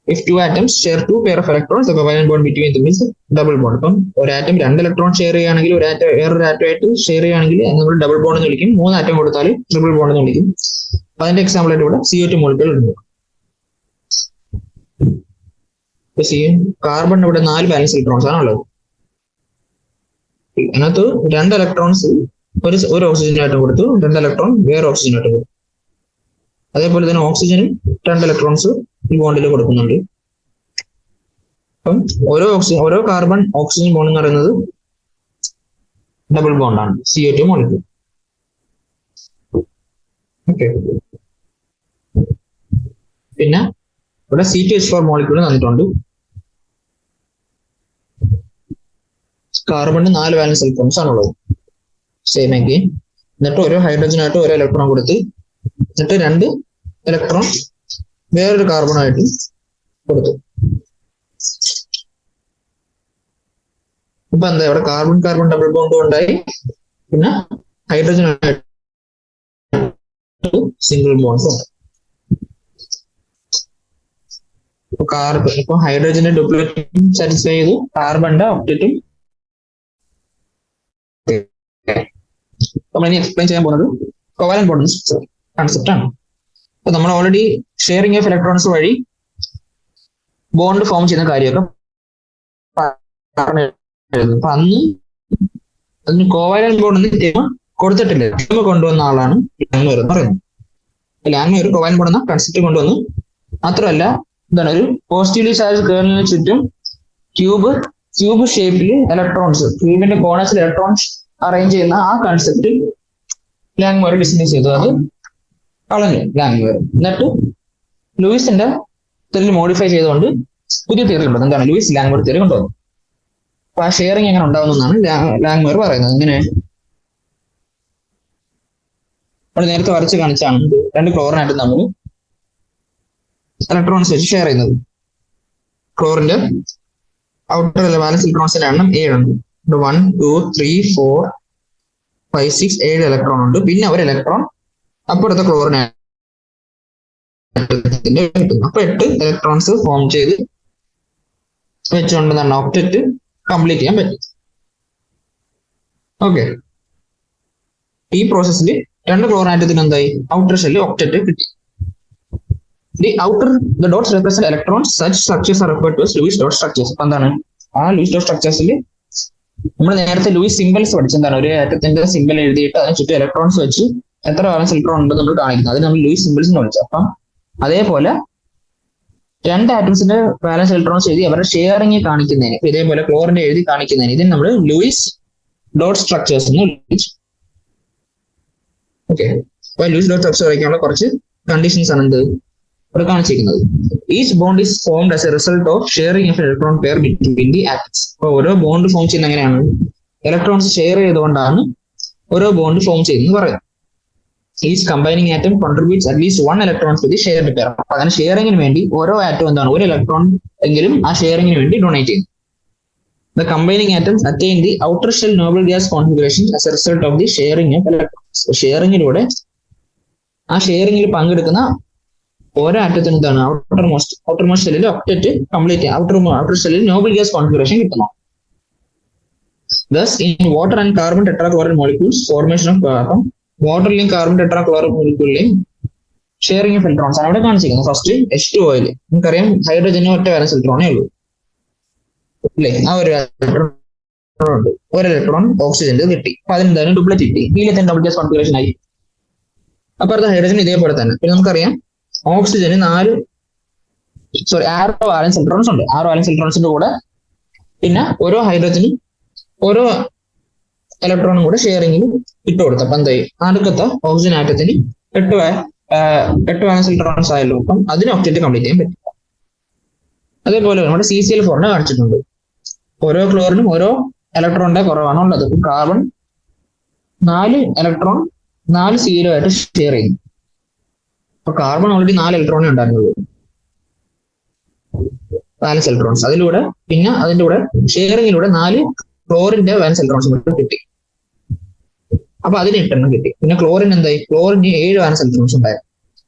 If two atoms share two pair of electrons, the covalent bond between them is double bond. അപ്പം ഒരു ആറ്റം 2 ഇലക്ട്രോൺ ഷെയർ ചെയ്യുകയാണെങ്കിൽ ഒരു ആറ്റം വേറൊരു ആറ്റമായിട്ട് ഷെയർ ചെയ്യുകയാണെങ്കിൽ നമ്മൾ ഡബിൾ ബോണ്ട് എന്ന് വിളിക്കും. 3 ആറ്റം കൊടുത്താൽ ട്രിപ്പിൾ ബോണ്ട് എന്ന് വിളിക്കും. അതിന്റെ എക്സാമ്പിൾ ആയിട്ട് ഇവിടെ CO2 മോളിക്യൂൾ ഉണ്ട്. കാർബൺ ഇവിടെ 4 ബാലൻസ് ഇലക്ട്രോൺസ് ആണ് ഉള്ളത്. അതിനകത്ത് 2 ഇലക്ട്രോൺസ് ഒരു ഓക്സിജനായിട്ട് കൊടുത്തു, 2 ഇലക്ട്രോൺ വേറെ ഓക്സിജനായിട്ട് കൊടുത്തു. അതേപോലെ തന്നെ ഓക്സിജനും 2 ഇലക്ട്രോൺസ് ഈ ബോണ്ടിൽ കൊടുക്കുന്നുണ്ട്. അപ്പം ഓരോ കാർബൺ ഓക്സിജൻ ബോണ്ട് എന്ന് പറയുന്നത് ഡബിൾ ബോണ്ടാണ് CO2 മോളിക്യൂൾ. ഓക്കെ. പിന്നെ ഇവിടെ C2H4 മോളിക്യൂൾ തന്നിട്ടുണ്ട്. കാർബണിന് 4 വാലൻസ് ഇലക്ട്രോൺസ് ആണുള്ളത്. Same again. എന്നിട്ട് ഓരോ ഹൈഡ്രജനായിട്ട് ഓരോ ഇലക്ട്രോൺ കൊടുത്ത് എന്നിട്ട് 2 ഇലക്ട്രോൺ വേറൊരു കാർബണായിട്ട് കൊടുത്തു. ഇപ്പൊ എന്താ ഇവിടെ കാർബൺ ഡബിൾ ബോണ്ട് ഉണ്ടായി. പിന്നെ ഹൈഡ്രജൻ സിംഗിൾ ബോണ്ട്സ് ഉണ്ട്. ഇപ്പൊ ഹൈഡ്രജന്റെ ഡ്യൂപ്ലിക്കേറ്റും സാറ്റിസ്ഫൈ ചെയ്തു, കാർബണിന്റെ ഒക്ടറ്റും. നമ്മൾ ഇനി എക്സ്പ്ലെയിൻ ചെയ്യാൻ പോകുന്നത് കോവാലന്റ് ബോണ്ട് കൺസെപ്റ്റ് ആണ്. അപ്പൊ നമ്മൾ ഓൾറെഡി ഷെയറിംഗ് ഓഫ് ഇലക്ട്രോൺസ് വഴി ബോണ്ട് ഫോം ചെയ്യുന്ന കാര്യമൊക്കെ അപ്പൊ അന്ന് അതിന് കോവാലന്റ് ബോണ്ട് ഒന്നും കൊടുത്തിട്ടില്ല. കൊണ്ടുവന്ന ആളാണ് ലാങ്മയർ എന്ന് പറയുന്നത്. ലാങ്മയർ കോവാലന്റ് ബോണ്ട് എന്ന കൺസെപ്റ്റ് കൊണ്ടുവന്നു. മാത്രമല്ല എന്താണ് ഒരു പോസിറ്റീവ്ലി ചാർജ് കേർണലിന് ചുറ്റും ക്യൂബ് ഷേപ്പിൽ ഇലക്ട്രോൺസ്, ക്യൂബിന്റെ കോണസിൽ ഇലക്ട്രോൺസ് അറേഞ്ച് ചെയ്യുന്ന ആ കൺസെപ്റ്റ് ലാങ്മയർ ഡിസ്മിസ് ചെയ്തു. അത് കളഞ്ഞു ലാങ്മയർ. എന്നിട്ട് ലൂയിസിന്റെ തിയറി മോഡിഫൈ ചെയ്തുകൊണ്ട് പുതിയ തിയറി കൊണ്ടുവന്നു. എന്താണ് ലൂയിസ് ലാങ്മയർ തിയറി കൊണ്ടുവന്നു. അപ്പൊ ആ ഷെയറിംഗ് എങ്ങനെ ഉണ്ടാവുന്നതാണ് ലാങ്മയർ പറയുന്നത്. ഇങ്ങനെ അവിടെ നേരത്തെ വരച്ച് കാണിച്ചാണ് 2 ക്ലോറിനായിട്ട് നമ്മൾ ഇലക്ട്രോൺസ് വെച്ച് ഷെയർ ചെയ്യുന്നത്. ക്ലോറിന്റെ ഔട്ടർ വാലൻസ് ഇലക്ട്രോൺസിന്റെ എണ്ണം 7 ഉണ്ട്. 1 2 3 4 5 6 7 ഇലക്ട്രോൺ ഉണ്ട്. പിന്നെ ഒരു ഇലക്ട്രോൺ അപ്പുറത്തെ ക്ലോറിനായിട്ട് അപ്പൊ 8 ഇലക്ട്രോൺസ് ഫോം ചെയ്ത് വെച്ചുകൊണ്ട് തന്നെ ഒക്ടറ്റ് കംപ്ലീറ്റ് ചെയ്യാൻ പറ്റും. ഓക്കെ. ഈ പ്രോസസ്സിൽ 2 ക്ലോറിനാറ്റത്തിന് എന്തായി ഔട്ടർ ഷെല്ല് ഒക്ടറ്റ് കിട്ടി. The dots represent electrons. Such structures are referred to as Lewis dot structures. അപ്പൊ എന്താണ് ആ ലൂയിസ് ഡോട്ട് സ്ട്രക്ചേഴ്സിൽ നമ്മൾ നേരത്തെ ലൂയിസ് സിംബൽസ് പഠിച്ചു. എന്താണ് ഒരു ആറ്റത്തിന്റെ സിംബൽ എഴുതിയിട്ട് അതിന് ചുറ്റും ഇലക്ട്രോൺസ് വെച്ച് എത്ര വാലൻസ് ഇലക്ട്രോൺ ഉണ്ടെന്ന് നമ്മൾ കാണിക്കുന്നത്. അത് നമ്മൾ ലൂയിസ് സിംബൽസ് എന്ന് വിളിച്ചു. അപ്പം അതേപോലെ 2 ആറ്റംസിന്റെ വാലൻസ് ഇലക്ട്രോൺസ് എഴുതി അവരുടെ ഷെയറിംഗ് കാണിക്കുന്നതിന്, ഇതേപോലെ ക്ലോറിന്റെ എഴുതി കാണിക്കുന്നതിന് ഇതിന് നമ്മൾ ലൂയിസ് ഡോട്ട് സ്ട്രക്ചേഴ്സ് എന്ന് വിളിച്ചു. ഓക്കെ. അപ്പൊ ലൂയിസ് ഡോട്ട് സ്ട്രക്ചർ വരയ്ക്കാനുള്ള കുറച്ച് കണ്ടീഷൻസ് ആണ് എന്ത് ഇവിടെ കാണിച്ചിരിക്കുന്നത്. Each bond is formed as A result of sharing of electron pair between the atoms. അപ്പൊ ഓരോ ബോണ്ട് ഫോം ചെയ്യുന്ന എങ്ങനെയാണ്? ഇലക്ട്രോൺസ് ഷെയർ ചെയ്തുകൊണ്ടാണ് ഓരോ ബോണ്ട് ഫോം ചെയ്യുന്നത് പറയാം. Each combining atom contributes at least 1 electron to the shared pair. അപ്പൊ അങ്ങനെ ഷെയറിംഗിന് വേണ്ടി ഓരോ ആറ്റം എന്താണ് ഒരു ഇലക്ട്രോൺ എങ്കിലും ആ ഷെയറിംഗിന് വേണ്ടി ഡൊണേറ്റ് ചെയ്യുന്നു. The combining atoms attain the outer shell noble gas configuration as a result of the sharing of electrons. ഷെയറിങ്ങിലൂടെ ആ ഷെയറിംഗിൽ പങ്കെടുക്കുന്ന ഓരോ ആറ്റത്തിന് എന്താണ് ഔട്ടർ ഷെല്ലിൽ ഒക്ടറ്റ് കംപ്ലീറ്റ് ഔട്ടർ ഷെല്ലിൽ നോബൽ ഗ്യാസ് കോൺഫിഗറേഷൻ കിട്ടുന്നു. Thus, in water and carbon tetrachloride molecules, formation of അപ്പം വാട്ടറിലെയും കാർബൺ ടെട്രാക്ലോറൈഡ് മോളിക്യൂളിലെയും ഷെയറിംഗ് ഓഫ് ഇലക്ട്രോൺസ് ആണ് ഇവിടെ കാണിച്ചിരിക്കുന്നത്. ഫസ്റ്റ് H2O നമുക്കറിയാം ഹൈഡ്രജന് ഒറ്റ വാലൻസ് ഇലക്ട്രോണേ ഉള്ളൂ അല്ലേ? ആ ഒരു ഇലക്ട്രോൺ ഓക്സിജന്റെ കിട്ടി. അപ്പൊ അതിനെന്താണ് ഡുപ്ലറ്റ് കിട്ടി. ഹീലിയത്തിന് ഡബിൾ ഗ്യാസ് കോൺഫിഗറേഷൻ ആയി. അപ്പൊ അത് ഹൈഡ്രജൻ ഇതേപോലെ തന്നെ. പിന്നെ നമുക്കറിയാം ഓക്സിജന് 6 വാലൻസ് ഇലക്ട്രോൺസ് ഉണ്ട്. 6 വാലൻസ് ഇലക്ട്രോൺസിന്റെ കൂടെ പിന്നെ ഓരോ ഹൈഡ്രജനും ഓരോ ഇലക്ട്രോണും കൂടെ ഷെയറിംഗിൽ ഇട്ട് കൊടുത്തു. അപ്പൊ എന്തായി? അടുക്കത്തെ ഓക്സിജൻ ആറ്റത്തിന് 8 വാലൻസ് ഇലക്ട്രോൺസ് ആയല്ലോ. അപ്പം അതിന് ഒക്ടറ്റ് കംപ്ലീറ്റ് ചെയ്യാൻ പറ്റും. അതേപോലെ നമ്മുടെ CCl4 കാണിച്ചിട്ടുണ്ട്. ഓരോ ക്ലോറിനും ഓരോ ഇലക്ട്രോണിന്റെ കുറവാണ് ഉള്ളത്. കാർബൺ 4 ഇലക്ട്രോൺ 4 Cl ആയിട്ട് ഷെയർ ചെയ്യുന്നു. അപ്പൊ കാർബൺ ഓൾറെഡി 4 ഇലക്ട്രോണേ ഉണ്ടായിരുന്നുള്ളൂ, വാലൻസ് ഇലക്ട്രോൺസ്. അതിലൂടെ പിന്നെ അതിന്റെ കൂടെ ഷെയറിങ്ങിലൂടെ 4 ക്ലോറിന്റെ വാലൻസ് ഇലക്ട്രോൺസ് കിട്ടി. അപ്പൊ അതിന് 8 കിട്ടി. പിന്നെ ക്ലോറിൻ എന്തായി? ക്ലോറിന് 7 വാലൻസ് ഇലക്ട്രോൺസ് ഉണ്ടായിരുന്നു.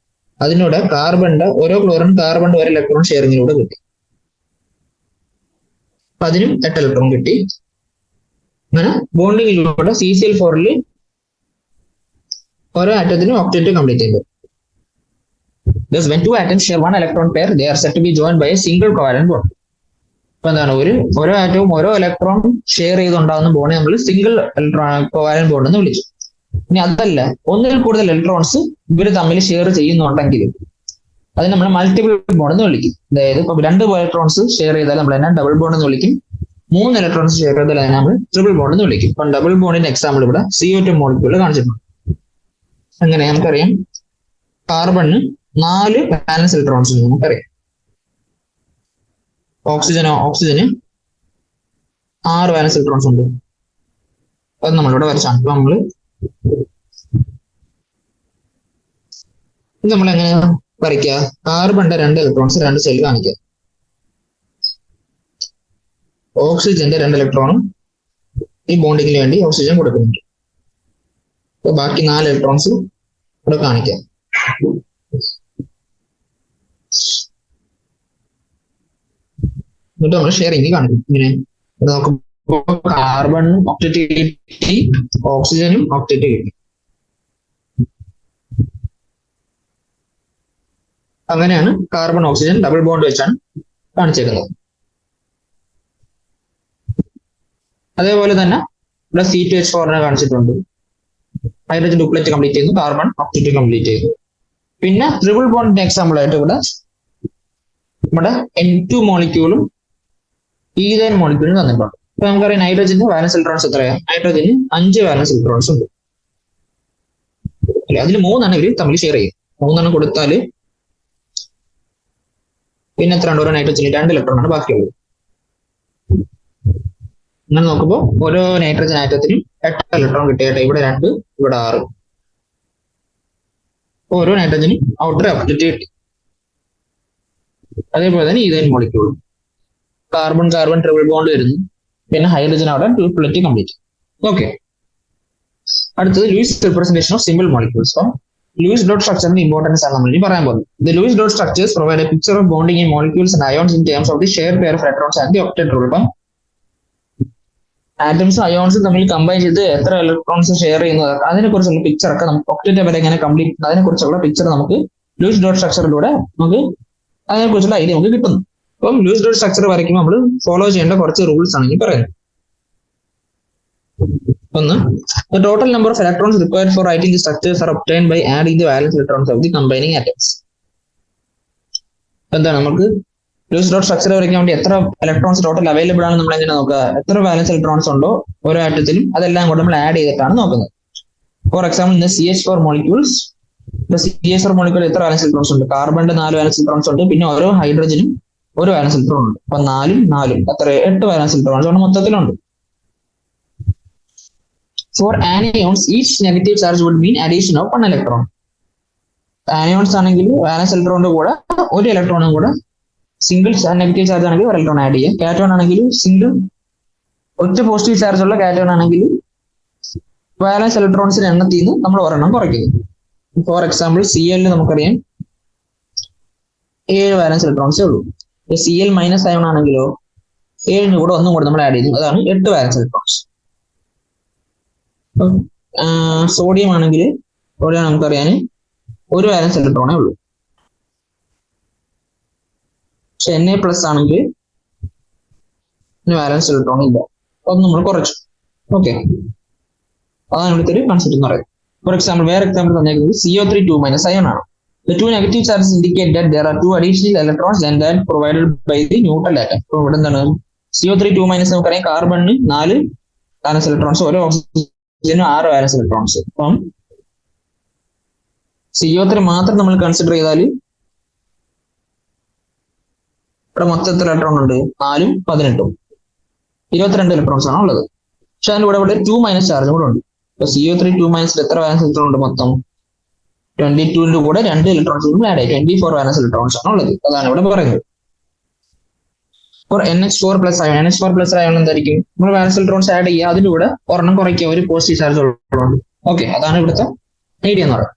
അതിനൂടെ കാർബണിന്റെ ഓരോ ക്ലോറിനും കാർബണിന്റെ 1 ഇലക്ട്രോൺ ഷെയറിങ്ങിലൂടെ കിട്ടി. അപ്പൊ അതിനും 8 ഇലക്ട്രോൺ കിട്ടി. അങ്ങനെ ബോണ്ടിങ്ങിലൂടെ CCl4 ഓരോ ആറ്റത്തിനും ഒക്ടറ്റ് കംപ്ലീറ്റ് ചെയ്തു. Thus, when 2 atoms share 1 electron pair, they are said to be joined by a single covalent bond. അപ്പൊ എന്താണ് ഓരോ ആറ്റവും ഓരോ ഇലക്ട്രോൺ ഷെയർ ചെയ്തുണ്ടാകുന്ന ബോണ്ടിനെ നമ്മൾ സിംഗിൾ കോവാലന്റ് ബോണ്ട് എന്ന് വിളിച്ചു. ഇനി അതല്ല, ഒന്നിൽ കൂടുതൽ ഇലക്ട്രോൺസ് ഇവർ തമ്മിൽ ഷെയർ ചെയ്യുന്നുണ്ടെങ്കിൽ അത് നമ്മൾ മൾട്ടിപ്പിൾ ബോണ്ട് എന്ന് വിളിക്കും. അതായത് ഇപ്പൊ 2 ഇലക്ട്രോൺസ് ഷെയർ ചെയ്താൽ നമ്മൾ അതിനെ ഡബിൾ ബോണ്ട് എന്ന് വിളിക്കും. 3 ഇലക്ട്രോൺസ് ഷെയർ ചെയ്താൽ അതിനെ നമ്മൾ ട്രിപ്പിൾ ബോണ്ട് എന്ന് വിളിക്കും. ഇപ്പൊ ഡബിൾ ബോണ്ടിന്റെ എക്സാമ്പിൾ ഇവിടെ CO2 മോളിക്യൂൾ കാണിച്ചിട്ടുണ്ട്. അങ്ങനെ നമുക്കറിയാം കാർബണിന് 4 വാലൻസ് ഇലക്ട്രോൺസ് ഉണ്ട് നമുക്കറിയാം. ഓക്സിജന് 6 വാലൻസ് ഇലക്ട്രോൺസ് ഉണ്ട്. അത് നമ്മളിവിടെ വരച്ചാണ്. അപ്പൊ നമ്മൾ എങ്ങനെയാ വരയ്ക്കുക? കാർബണിന്റെ 2 ഇലക്ട്രോൺസ് 2 സൈഡിൽ കാണിക്കുക. ഓക്സിജന്റെ 2 ഇലക്ട്രോണും ഈ ബോണ്ടിങ്ങിന് വേണ്ടി ഓക്സിജൻ കൊടുക്കുന്നുണ്ട്. അപ്പൊ ബാക്കി 4 ഇലക്ട്രോൺസ് ഇവിടെ കാണിക്കാം. എന്നിട്ട് നമ്മൾ ഷെയറിംഗ് കാണിക്കും. ഇങ്ങനെ നോക്കുമ്പോൾ കാർബണും ഒക്ടറ്റ് കിട്ടി, ഓക്സിജനും ഒക്ടറ്റ് കിട്ടി. അങ്ങനെയാണ് കാർബൺ ഓക്സിജൻ ഡബിൾ ബോണ്ട് വെച്ചാണ് കാണിച്ചേക്കുന്നത്. അതേപോലെ തന്നെ ഇവിടെ C2H4 കാണിച്ചിട്ടുണ്ട്. ഹൈഡ്രജൻ ഡ്യൂപ്ലറ്റ് കംപ്ലീറ്റ് ചെയ്യുന്നു, കാർബൺ ഒക്ടറ്റ് കംപ്ലീറ്റ് ചെയ്തു. പിന്നെ ട്രിപ്പിൾ ബോണ്ടിന്റെ എക്സാമ്പിൾ ആയിട്ട് ഇവിടെ നമ്മുടെ N2 മോളിക്യൂളും ഈഥൈൻ മോളിക്യൂളും തന്നിട്ടുണ്ട്. ഇപ്പൊ നമുക്കറിയാം നൈട്രജന്റെ വാലൻസ് ഇലക്ട്രോൺസ് എത്രയാണ്? നൈട്രജന് 5 വാലൻസ് ഇലക്ട്രോൺസ് ഉണ്ട്. അല്ലെ, അതിൽ 3 ഇവർ തമ്മിൽ ഷെയർ ചെയ്യും. 3 കൊടുത്താല് പിന്നെ എത്ര ഉണ്ട്? ഓരോ നൈട്രജന് 2 ഇലക്ട്രോൺ ആണ് ബാക്കിയുള്ളത്. അങ്ങനെ നോക്കുമ്പോൾ ഓരോ നൈട്രജൻ ആറ്റത്തിനും 8 ഇലക്ട്രോൺ കിട്ടിയാട്ടെ. ഇവിടെ 2, ഇവിടെ 6. ഓരോ നൈട്രജനും ഔട്ടർ ഒക്ടറ്റ് കിട്ടി. അതേപോലെ തന്നെ ethyne molecule carbon triple bond വരുന്നു. പിന്നെ ഹൈഡ്രജൻ അവിടെ ഡ്യൂപ്ലറ്റ് കംപ്ലീറ്റ്. ഓക്കെ, അടുത്തത് Lewis representation of simple molecules. അപ്പം ലൂയിസ് ഡോട്ട് സ്ട്രക്ചറിന്റെ ഇമ്പോർട്ടൻസ് ആണ് നമ്മൾ ഇനി പറയാൻ പോകുന്നത്. The Lewis dot structures provide a picture of bonding in molecules and ions in terms of the share pair of electrons and the octet rule. അപ്പം ആറ്റംസും അയോൺസും തമ്മിൽ കമ്പൈൻ ചെയ്ത് എത്ര ഇലക്ട്രോൺസ് ഷെയർ ചെയ്യുന്നത് അതിനെ കുറിച്ചുള്ള പിക്ചർ ഒക്കെ നമുക്ക് ഒക്ടറ്റ് വരെ എങ്ങനെ കംപ്ലീറ്റ് അതിനെ കുറിച്ചുള്ള പിക്ചർ നമുക്ക് ലൂയിസ് ഡോട്ട് സ്ട്രക്ചറിലൂടെ നമുക്ക് അതിനെ കുറിച്ചുള്ള ഐഡിയ നമുക്ക് കിട്ടുന്നു. അപ്പം ലൂയിസ് ഡോട്ട് സ്ട്രക്ചർ വരയ്ക്കുമ്പോൾ നമ്മൾ ഫോളോ ചെയ്യേണ്ട കുറച്ച് റൂൾസ് ആണ് ഇനി പറയുന്നത്. ഒന്ന്, the total number of electrons required for writing the structures are obtained by adding the valence electrons of the combining atoms. എന്താണ് നമുക്ക് ലൂയിസ് ഡോട്ട് സ്ട്രക്ചർ വരയ്ക്കാൻ വേണ്ടി എത്ര ഇലക്ട്രോൺസ് ടോട്ടൽ അവൈലബിൾ ആണ് നമ്മൾ എങ്ങനെ നോക്കുക? എത്ര വാലൻസ് ഇലക്ട്രോൺസ് ഉണ്ടോ ഓരോ ആറ്റത്തിലും അതെല്ലാം കൂടെ നമ്മൾ ആഡ് ചെയ്തിട്ടാണ് നോക്കുന്നത്. ഫോർ എക്സാമ്പിൾ, ഇന്ന് CH4 molecules ഇപ്പൊ CH4 മോളിക്കൂൾ എത്ര വാലൻസ് ഇലക്ട്രോൺസ് ഉണ്ട്? കാർബണിന്റെ 4 വാലൻസ് ഇലക്ട്രോൺസ് ഉണ്ട്, പിന്നെ ഓരോ ഹൈഡ്രജനും ഒരു വാലൻസ് ഇലക്ട്രോൺ ഉണ്ട്. അപ്പൊ 4 എത്ര 8 വാലൻസ് ഇലക്ട്രോൺസ് ആണ് മൊത്തത്തിലുണ്ട്. For anions, each negative charge would mean addition of 1 electron. Anions ആണെങ്കിൽ വാലൻസ് ഇലക്ട്രോണിന്റെ കൂടെ ഒരു ഇലക്ട്രോണും കൂടെ സിംഗിൾ നെഗറ്റീവ് ചാർജ് ആണെങ്കിൽ ഒരു ഇലക്ട്രോൺ ആഡ് ചെയ്യാം. കാറ്റോൺ ആണെങ്കിൽ സിംഗിൾ ഒറ്റ പോസിറ്റീവ് ചാർജ് ഉള്ള കാറ്റോൺ ആണെങ്കിൽ വാലൻസ് ഇലക്ട്രോൺസിന്റെ എണ്ണത്തിൽ നിന്ന് നമ്മൾ ഒരെണ്ണം കുറയ്ക്കുന്നു. ഫോർ എക്സാമ്പിൾ Cl നമുക്കറിയാം 7 വാലൻസ് ഇലക്ട്രോൺസേ ഉള്ളൂ. Cl മൈനസ് അയോൺ ആണെങ്കിലോ 7 കൂടെ ഒന്നും കൂടെ നമ്മൾ ആഡ് ചെയ്യുന്നു, അതാണ് 8 വാലൻസ് ഇലക്ട്രോൺസ്. സോഡിയം ആണെങ്കിൽ നമുക്കറിയാൻ ഒരു വാലൻസ് ഇലക്ട്രോണേ ഉള്ളൂ. പക്ഷെ Na+ ആണെങ്കിൽ വാലൻസ് ഇലക്ട്രോൺ ഇല്ല, അത് നമ്മൾ കുറച്ചു. ഓക്കെ, അതാണ് ഇവിടുത്തെ ഒരു കൺസെപ്റ്റ് എന്ന് പറയുന്നത്. ഫോർ എക്സാമ്പിൾ വേറെ എക്സാമ്പിൾ തന്നേക്കുന്നത് CO3 2- അയോൺ ആണ്. The two negative charges indicate that there are 2 additional electrons than that provided by the neutral atom. അപ്പോൾ ഇവിടെ എന്താണ് CO3 2- നമുക്കറിയാം കാർബണിന് 4 വാലൻസ് ഇലക്ട്രോൺസ്, ഓരോ ഓക്സിജനും 6 വാലൻസ് ഇലക്ട്രോൺസ്. അപ്പം CO3 മാത്രം നമ്മൾ കൺസിഡർ ചെയ്താൽ ഇവിടെ മൊത്തം എത്ര ഇലക്ട്രോൺ ഉണ്ട്? 4 18 22 ഇലക്ട്രോൺസ് ആണ് ഉള്ളത്. പക്ഷെ അതിന്റെ കൂടെ ഇവിടെ 2- ചാർജ് കൂടെ ഉണ്ട്. ഇപ്പൊ CO3 2- എത്ര വാലൻസ് ഇലക്ട്രോൺ ഉണ്ട്? മൊത്തം 22ന്റെ കൂടെ 2 ഇലക്ട്രോൺസ് ആഡ് ആയി 24 വാലൻസ് ഇലക്ട്രോൺസ് ആണ് ഉള്ളത്. അതാണ് ഇവിടെ പറയുന്നത്. Four NH4+ ion, NH4+ ion എന്തായിരിക്കും? നമ്മൾ വാലൻസ് ഇലക്ട്രോൺസ് ആഡ് ചെയ്യുക, അതിന്റെ കൂടെ ഒരെണ്ണം കുറയ്ക്കുക, ഒരു പോസിറ്റീവ് ചാർജ് ഉള്ളതുകൊണ്ട്. ഓക്കെ, അതാണ് ഇവിടുത്തെ ഐഡിയ എന്ന് പറയുന്നത്.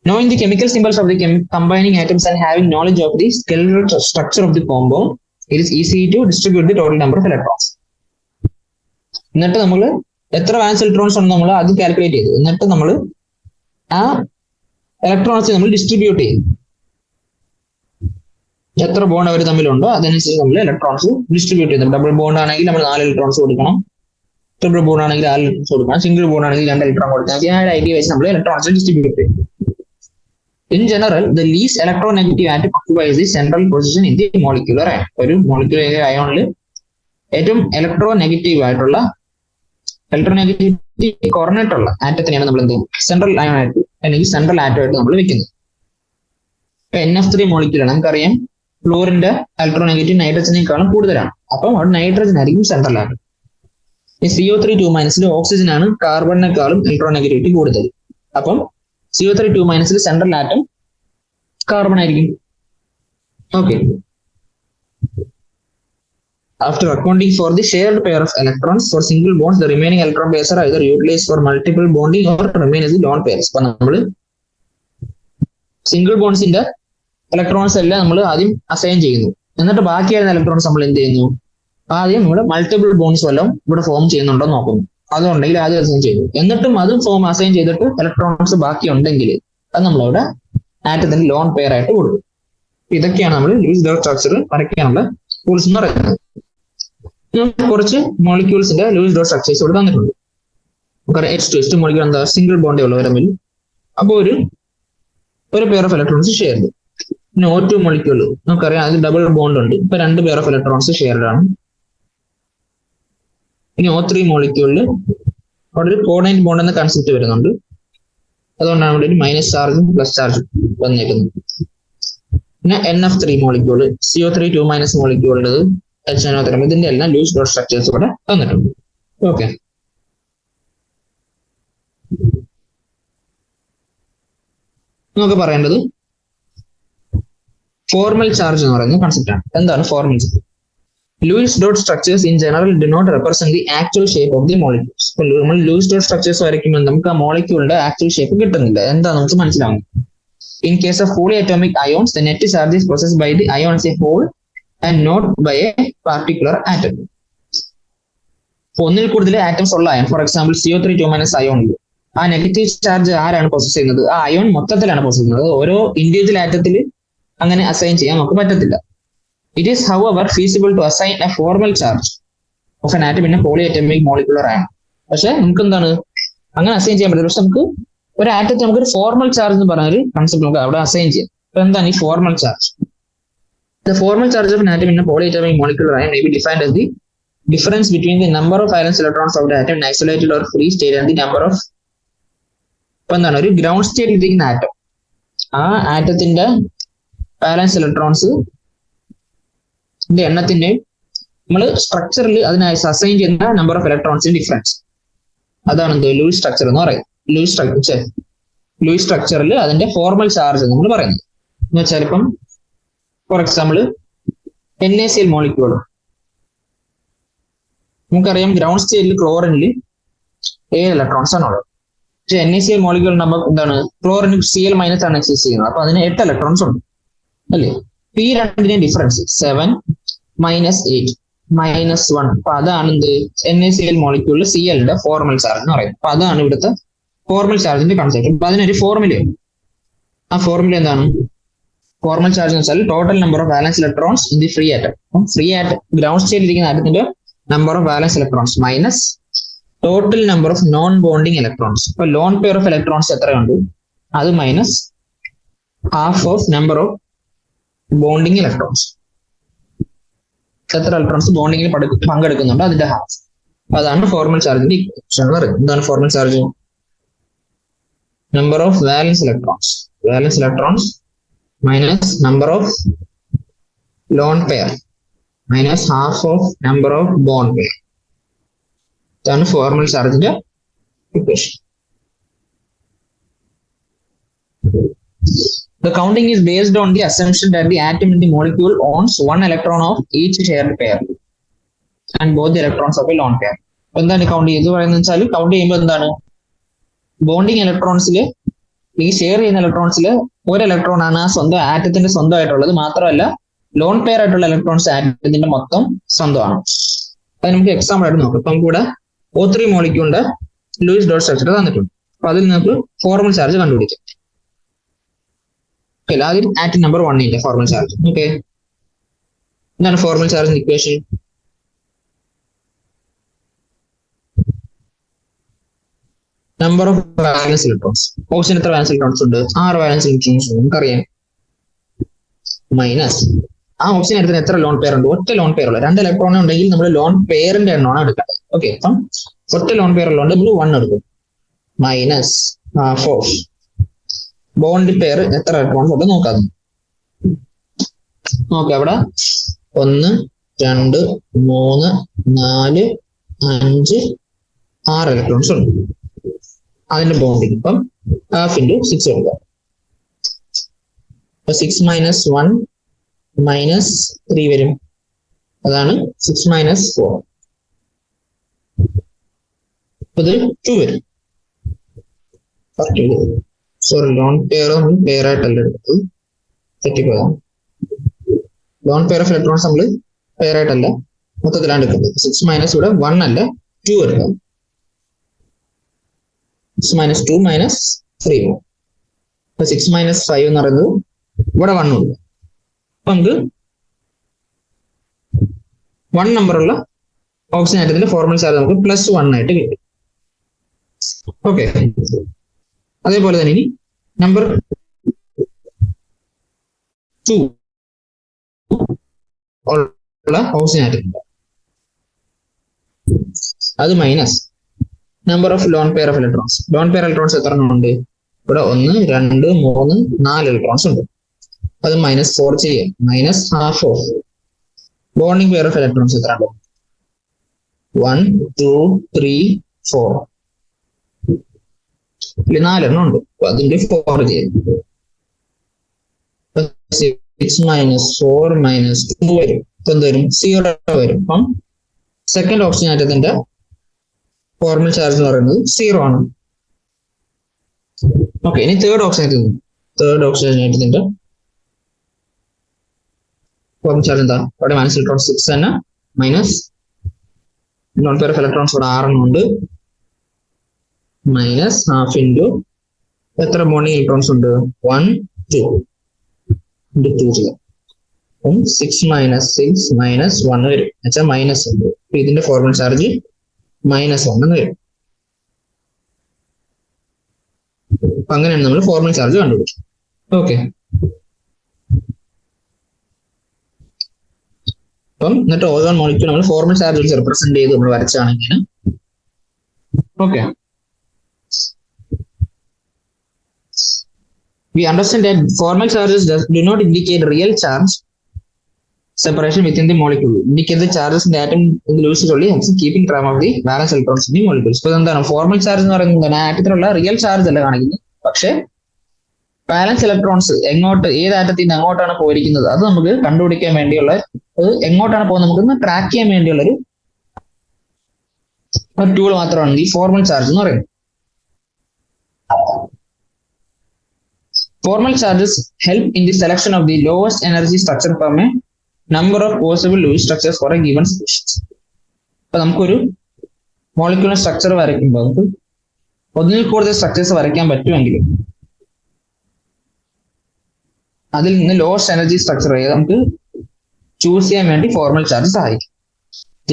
Knowing the chemical symbols of the combining atoms and having knowledge of the skeletal structure of the compound, it is easy to distribute the total number of electrons. എന്നിട്ട് നമ്മൾ എത്ര വാലൻസ് ഇലക്ട്രോൺസ് ഉണ്ട് നമ്മൾ അത് കാൽക്കുലേറ്റ് ചെയ്തു. എന്നിട്ട് നമ്മൾ ആ ഇലക്ട്രോൺസ് നമ്മൾ ഡിസ്ട്രിബ്യൂട്ട് ചെയ്യും. എത്ര ബോണ്ട് അവർ തമ്മിലുണ്ടോ അതനുസരിച്ച് നമ്മൾ ഇലക്ട്രോൺസ് ഡിസ്ട്രിബ്യൂട്ട് ചെയ്യുന്നു. ഡബിൾ ബോണ്ട് ആണെങ്കിൽ നമ്മൾ 4 ഇലക്ട്രോൺസ് കൊടുക്കണം, ട്രിപ്പിൾ ബോണ്ട് ആണെങ്കിൽ 6 ഇലക്ട്രോൺസ് കൊടുക്കണം, സിംഗിൾ ബോണ്ട് ആണെങ്കിൽ 2 ഇലക്ട്രോൺ കൊടുക്കണം. ആ ഐഡിയ വെച്ച് നമ്മൾ ഇലക്ട്രോൺസ് ഡിസ്ട്രിബ്യൂട്ട് ചെയ്യും. In general, the least electronegative atom occupies the central position in the molecular ion. ഒരു മോളിക്യുലർ അയോണിൽ ഏറ്റവും ഇലക്ട്രോനെഗറ്റീവ് ആയിട്ടുള്ള ഇലക്ട്രോനെഗറ്റിവിറ്റി കുറഞ്ഞിട്ടുള്ള ആറ്റത്തിനെയാണ് നമ്മൾ എന്ത് സെൻട്രൽ അയോൺ ആയിട്ട് അല്ലെങ്കിൽ സെൻട്രൽ ആറ്റം ആയിട്ട് നമ്മൾ വെക്കുന്നത്. ഇപ്പൊ NF3 മോളിക്യുലാണ്, നമുക്കറിയാം ഫ്ലോറിന്റെ ഇലക്ട്രോനെഗറ്റീവ് നൈട്രജനേക്കാളും കൂടുതലാണ്. അപ്പം അവിടെ നൈട്രജൻ ആയിരിക്കും സെൻട്രൽ ആറ്റം. ഈ CO3 2- ഓക്സിജൻ ആണ് കാർബണിനേക്കാളും ഇലക്ട്രോനെഗറ്റിവിറ്റി കൂടുതൽ. അപ്പം CO3 2- സെൻട്രൽ ആറ്റം കാർബൺ ആയിരിക്കും. Okay, after accounting for the shared pair of electrons for single bonds, the remaining electron pairs are either utilized for multiple bonding or remain as the lone pairs. അപ്പൊ നമ്മൾ സിംഗിൾ ബോൺസിന്റെ ഇലക്ട്രോൺസ് എല്ലാം നമ്മൾ ആദ്യം അസൈൻ ചെയ്യുന്നു. എന്നിട്ട് ബാക്കിയായിരുന്ന ഇലക്ട്രോൺസ് നമ്മൾ എന്ത് ചെയ്യുന്നു? ആദ്യം ഇവിടെ മൾട്ടിപ്പിൾ ബോൺസ് വല്ലതും ഇവിടെ ഫോം ചെയ്യുന്നുണ്ടോ നോക്കുന്നു. അതുണ്ടെങ്കിൽ ആദ്യം അസൈൻ ചെയ്തു. എന്നിട്ടും അതും ഫോം അസൈൻ ചെയ്തിട്ട് ഇലക്ട്രോൺസ് ബാക്കി ഉണ്ടെങ്കിൽ അത് നമ്മളിവിടെ ആറ്റത്തിന് ലോൺ പെയർ ആയിട്ട് കൊടുക്കും. ഇതൊക്കെയാണ് നമ്മൾ ലൂയിസ് ഡോട്ട് സ്ട്രക്ചർ വരയ്ക്കാനുള്ള ടൂൾസ് എന്ന് പറയുന്നത്. കുറച്ച് മോളിക്യൂൾസിന്റെ ലൂയിസ് ഡോട്ട് സ്ട്രക്ചേഴ്സ് ഇവിടെ തന്നിട്ടുണ്ട്. നമുക്കറിയാം H2 മോളിക്യൂൾ എന്താ സിംഗിൾ ബോണ്ടേ ഉള്ളവർ തമ്മിൽ. അപ്പോൾ ഒരു പെയർ ഓഫ് ഇലക്ട്രോൺസ് ഷെയർ ചെയ്തു. പിന്നെ O2 മോളിക്യൂൾ നമുക്കറിയാം അത് ഡബിൾ ബോണ്ട് ഉണ്ട്. ഇപ്പൊ 2 പെയർ ഓഫ് ഇലക്ട്രോൺസ് ഷെയർഡ് ആണ്. ഇനി O3 മോളിക്യൂളിൽ അവിടെ ഒരു കോർഡിനേറ്റ് ബോണ്ട് എന്ന കൺസെപ്റ്റ് വരുന്നുണ്ട്. അതുകൊണ്ടാണ് ഇവിടെ ഒരു മൈനസ് ചാർജും പ്ലസ് ചാർജും വന്നേക്കുന്നത്. പിന്നെ NF3 മോളിക്യൂള് CO3 2- മോളിക്യൂളുള്ളത് HNO3. ഇതിന്റെ എല്ലാം ലൂയിസ് ഡോട്ട് സ്ട്രക്ചേഴ്സ് ഇവിടെ തന്നിട്ടുണ്ട്. ഓക്കെ, നമുക്ക് പറയേണ്ടത് ഫോർമൽ ചാർജ് എന്ന് പറയുന്ന കൺസെപ്റ്റ് ആണ്. എന്താണ് formal charge? Lewis dot structures in general do not represent the actual shape of the molecules. അപ്പോൾ നമ്മൾ ലൂയിസ് ഡോട്ട് സ്ട്രക്ചേഴ്സ് വരയ്ക്കുമ്പോൾ നമുക്ക് ആ മോളിക്യൂളിന്റെ ആക്ച്വൽ ഷേപ്പ് കിട്ടുന്നില്ല. എന്താ നമുക്ക് മനസ്സിലാവുന്നത്? In case of polyatomic ions, the net charge is possessed by the ion as a whole and not by a particular atom. ഒന്നിൽ കൂടുതൽ ആറ്റംസ് ഉള്ള അയോൺ, ഫോർ എക്സാമ്പിൾ CO3 2- അയോണിൽ ആ നെഗറ്റീവ് ചാർജ് ആരാണ് പൊസസ് ചെയ്യുന്നത്? ആ അയോൺ മൊത്തത്തിലാണ് പൊസസ് ചെയ്യുന്നത്. ഓരോ ഇൻഡിവിജ്വൽ ആറ്റത്തിൽ അങ്ങനെ അസൈൻ ചെയ്യാൻ നമുക്ക് പറ്റത്തില്ല. It is, however, feasible to assign a formal charge of an atom in a polyatomic molecular ion. പക്ഷെ നമുക്ക് എന്താണ് അങ്ങനെ അസൈൻ ചെയ്യാൻ പറ്റില്ല. പക്ഷെ നമുക്ക് ഒരു ആറ്റത്തിൽ നമുക്ക് ഒരു ഫോർമൽ ചാർജ് എന്ന് പറഞ്ഞ ഒരു കൺസെപ്റ്റ് നമുക്ക് അവിടെ അസൈൻ ചെയ്യാം. അപ്പൊ എന്താണ് ഈ formal charge? The formal charge of an atom in a polyatomic molecular ion may be defined as the difference between the number of valence electrons of the atom in isolated or free state and the number of ഇപ്പൊ എന്താണ് ഒരു ഗ്രൗണ്ട് സ്റ്റേറ്റിൽ ഇരിക്കുന്ന ആറ്റം ആ ആറ്റത്തിന്റെ ബാലൻസ് ഇലക്ട്രോൺസ് എണ്ണത്തിന്റെ നമ്മൾ സ്ട്രക്ചറിൽ അതിനായി അസൈൻ ചെയ്യുന്ന നമ്പർ ഓഫ് ഇലക്ട്രോൺസിന്റെ ഡിഫറൻസ്, അതാണ് എന്ത് ലൂയിസ് സ്ട്രക്ചർ എന്ന് പറയുന്നത്. ലൂയിസ് സ്ട്രക്ചറിൽ അതിന്റെ ഫോർമൽ ചാർജ് നമ്മൾ പറയുന്നത് എന്ന് വെച്ചാൽ, ഇപ്പം ഫോർ എക്സാമ്പിൾ NaCl മോളിക്യൂൾ നമുക്കറിയാം ഗ്രൗണ്ട് സ്റ്റേറ്റിൽ ക്ലോറിനിൽ 7 ഇലക്ട്രോൺസ് ആണുള്ളത്. പക്ഷെ NaCl മോളിക്യൂൾ നമ്മൾ എന്താണ് ക്ലോറിന് Cl മൈനസ് ആണ് എക്സിസ്റ്റ് ചെയ്യുന്നത്, അപ്പൊ അതിന് 8 ഇലക്ട്രോൺസ് ഉണ്ട് അല്ലേ. ഈ രണ്ടിന്റെയും ഡിഫറൻസ് 7 മൈനസ് 8 മൈനസ് 1. അപ്പൊ അതാണ് എന്ത് NaCl മോളിക്യൂളിൽ Clന്റെ ഫോർമൽ ചാർജ് എന്ന് പറയുന്നത്. അപ്പൊ അതാണ് ഇവിടുത്തെ ഫോർമൽ ചാർജിന്റെ കൺസെപ്റ്റ്. അപ്പൊ അതിനൊരു ഫോർമുലയാണ്. ആ ഫോർമുല എന്താണ്? ഫോർമൽ ചാർജ് എന്ന് വെച്ചാൽ total number of valence electrons in the free atom. Free atom ground സ്റ്റേറ്റിൽ ഇരിക്കുന്ന ആറ്റത്തിന്റെ number of valence electrons minus total number of non bonding electrons. ഇപ്പൊ ലോൺ പെയർ ഓഫ് ഇലക്ട്രോൺസ് എത്രയുണ്ട് അത് minus half of number of bonding electrons. എത്ര ഇലക്ട്രോൺസ് ബോണ്ടിങ്ങിൽ പങ്കെടുക്കുന്നുണ്ട് അതിന്റെ ഹാഫ്. അതാണ് ഫോർമൽ ചാർജിന്റെ ഇക്വേഷൻ എന്ന് പറയുന്നത്. എന്താണ് formal charge? Number of valence electrons minus number of lone pair minus half of number of bond pair. ഇതാണ് ഫോർമൽ ചാർജിന്റെ equation. The counting is based on the assumption that the atom in the molecule owns 1 electron of each shared pair and both the electrons of a lone pair. എന്താണ് കൗണ്ട് ചെയ്ത് പറയുന്നത് വെച്ചാൽ, കൗണ്ട് ചെയ്യുമ്പോൾ എന്താണ് ബോണ്ടിങ് ഇലക്ട്രോൺസില് ഈ ഷെയർ ചെയ്യുന്ന ഇലക്ട്രോൺസില് ഒരു ഇലക്ട്രോൺ ആണ് ആ സ്വന്തം ആറ്റത്തിന്റെ സ്വന്തമായിട്ടുള്ളത്. മാത്രമല്ല ലോൺ പെയർ ആയിട്ടുള്ള ഇലക്ട്രോൺസ് ആറ്റത്തിന്റെ മൊത്തം സ്വന്തമാണ്. അത് നമുക്ക് എക്സാമ്പിൾ ആയിട്ട് നോക്കാം. ഇപ്പം കൂടെ O3 മോളിക്യൂളിന്റെ ലൂയിസ് ഡോട്ട് സ്ട്രക്ചർ തന്നിട്ടുണ്ട്. അപ്പൊ അതിൽ നമുക്ക് ഫോർമൽ ചാർജ് കണ്ടുപിടിക്കാം. ആദ്യം atom number 1 formal charge. Okay, എന്താണ് ഫോർമൽ ചാർജിന്റെ equation? Number of valence electrons. Oxygen എത്ര വാലൻസ് ഇലക്ട്രോൺസ് ഉണ്ട്? 6 വാലൻസ് ഇലക്ട്രോൺസ് ഉണ്ട് നമുക്കറിയാം. മൈനസ് ആ ഓക്സിജൻ എടുത്തിന് എത്ര ലോൺ പെയർ ഉണ്ട്? ഒറ്റ ലോൺ പെയർ ഉള്ള 2 ഇലക്ട്രോൺ ഉണ്ടെങ്കിൽ നമ്മൾ ലോൺ പെയറിന്റെ എണ്ണമാണ് എടുക്കേണ്ടത്. ഓക്കെ, അപ്പം ഒറ്റ ലോൺ പെയർ ഉള്ളതുകൊണ്ട് നമ്മൾ 1 എടുക്കും. Minus half of bond pair എത്ര ഇലക്ട്രോൺസ് ഉണ്ട് നോക്കാം. അവിടെ 1 2 3 4 5 6 ഇലക്ട്രോൺസ് ഉണ്ട്. അതിന്റെ ബോണ്ടിങ് ഇപ്പം ഹാഫ് ഇൻറ്റു 6 എടുക്കാം. 6 മൈനസ് 1 മൈനസ് 3 വരും. അതാണ് 6 മൈനസ് 4. ഇത് 2 വരും. സോറി, ലോൺ പെയർ പെയർ ആയിട്ടല്ല എടുത്തത്, തെറ്റിപ്പോയതാണ്. ലോൺ പെയർ ഓഫ് ഇലക്ട്രോൺസ് നമ്മൾ പെയർ ആയിട്ടല്ല മൊത്തത്തിലാണ് എടുക്കുന്നത്. 6 മൈനസ് ഇവിടെ 1 അല്ല 2 എടുക്കാം. 6 മൈനസ് 2 മൈനസ് 3. 6 മൈനസ് 5 എന്ന് പറയുന്നത് ഇവിടെ 1 ഉണ്ട്. അപ്പൊ നമുക്ക് 1 നമ്പറുള്ള ഓക്സിജൻ ആറ്റത്തിന്റെ ഫോർമൽ ചാർജ് നമുക്ക് +1 ആയിട്ട് കിട്ടും. ഓക്കെ, അതേപോലെ തന്നെ ഇനി നമ്പർ 2 ഉള്ള ഓക്സിജൻ ആറ്റത്തിന്റെ അത് minus number of loan pair of electrons. Lone pair electrons എത്ര ഉണ്ട്? ഇവിടെ 1 2 3 4 ഇലക്ട്രോൺസ് ഉണ്ട്. അത് -4 ചെയ്യാം. Minus half of bonding pair of electrons എത്ര ഉണ്ട്? 1 2 3 4 4 എണ്ണം ഉണ്ട്. അതിന്റെ 4 ചെയ്യും. 6 മൈനസ് 4 മൈനസ് 2 വരും. എന്ത് വരും? 0 വരും. അപ്പം സെക്കൻഡ് ഓക്സിജൻ ആറ്റത്തിന്റെ ഫോർമൽ ചാർജ് എന്ന് പറയുന്നത് 0 ആണ്. ഓക്കെ, ഇനി തേർഡ് ഓക്സിജൻ ആറ്റത്തിന്റെ ഫോർമൽ ചാർജ് എന്താ? അവിടെ വാലൻസ് ഇലക്ട്രോൺ 6 തന്നെ minus loan pair of electrons ഇവിടെ 6 എണ്ണം ഉണ്ട്. മൈനസ് ഹാഫ് ഇൻറ്റു എത്ര ബോണ്ടിങ് ഇലക്ട്രോൺസ് ഉണ്ട്? 1 2 ചെയ്യാം. 6 മൈനസ് 6 മൈനസ് 1 വരും. എന്നുവെച്ചാൽ മൈനസ് ഉണ്ട്. ഇതിന്റെ ഫോർമൽ ചാർജ് -1 എന്ന് വരും. അപ്പൊ അങ്ങനെയാണ് നമ്മൾ ഫോർമൽ ചാർജ് കണ്ടുപിടിക്കും. ഓക്കെ, അപ്പം എന്നിട്ട് ഓസോൺ മോളിക്യൂൾ നമ്മൾ ഫോർമൽ ചാർജ് റെപ്രസെന്റ് ചെയ്ത് നമ്മൾ വരച്ചാണെങ്കിൽ okay We understand that formal charges do not indicate real charge separation within the molecule. Indicate the charges in the atom in the Lewis only helps in keeping track of the valence electrons in the molecules. So എന്താണ് ഫോർമൽ ചാർജ് എന്ന് പറയുന്നത് ആറ്റത്തിലുള്ള റിയൽ ചാർജ് അല്ല കാണിക്കുന്നത്, പക്ഷേ വാലൻസ് ഇലക്ട്രോൺസ് എങ്ങോട്ട് ഏത് ആറ്റത്തിൽ നിന്ന് എങ്ങോട്ടാണ് പോയിരിക്കുന്നത് അത് നമുക്ക് കണ്ടുപിടിക്കാൻ വേണ്ടിയുള്ള, എങ്ങോട്ടാണ് പോകുന്നത് നമുക്ക് ട്രാക്ക് ചെയ്യാൻ വേണ്ടിയുള്ള ഒരു ടൂൾ മാത്രമാണ് ഈ ഫോർമൽ ചാർജ് എന്ന് പറയുന്നത്. Formal charges help in the selection of the lowest energy structure from a number of possible Lewis structures for a given species. അപ്പൊ നമുക്കൊരു മോളിക്യൂളർ സ്ട്രക്ചർ വരയ്ക്കുമ്പോൾ നമുക്ക് ഒന്നിൽ കൂടുതൽ സ്ട്രക്ചേഴ്സ് വരയ്ക്കാൻ പറ്റുമെങ്കിൽ അതിൽ നിന്ന് ലോവസ്റ്റ് എനർജി സ്ട്രക്ചർ നമുക്ക് ചൂസ് ചെയ്യാൻ വേണ്ടി ഫോർമൽ ചാർജ് സഹായിക്കും.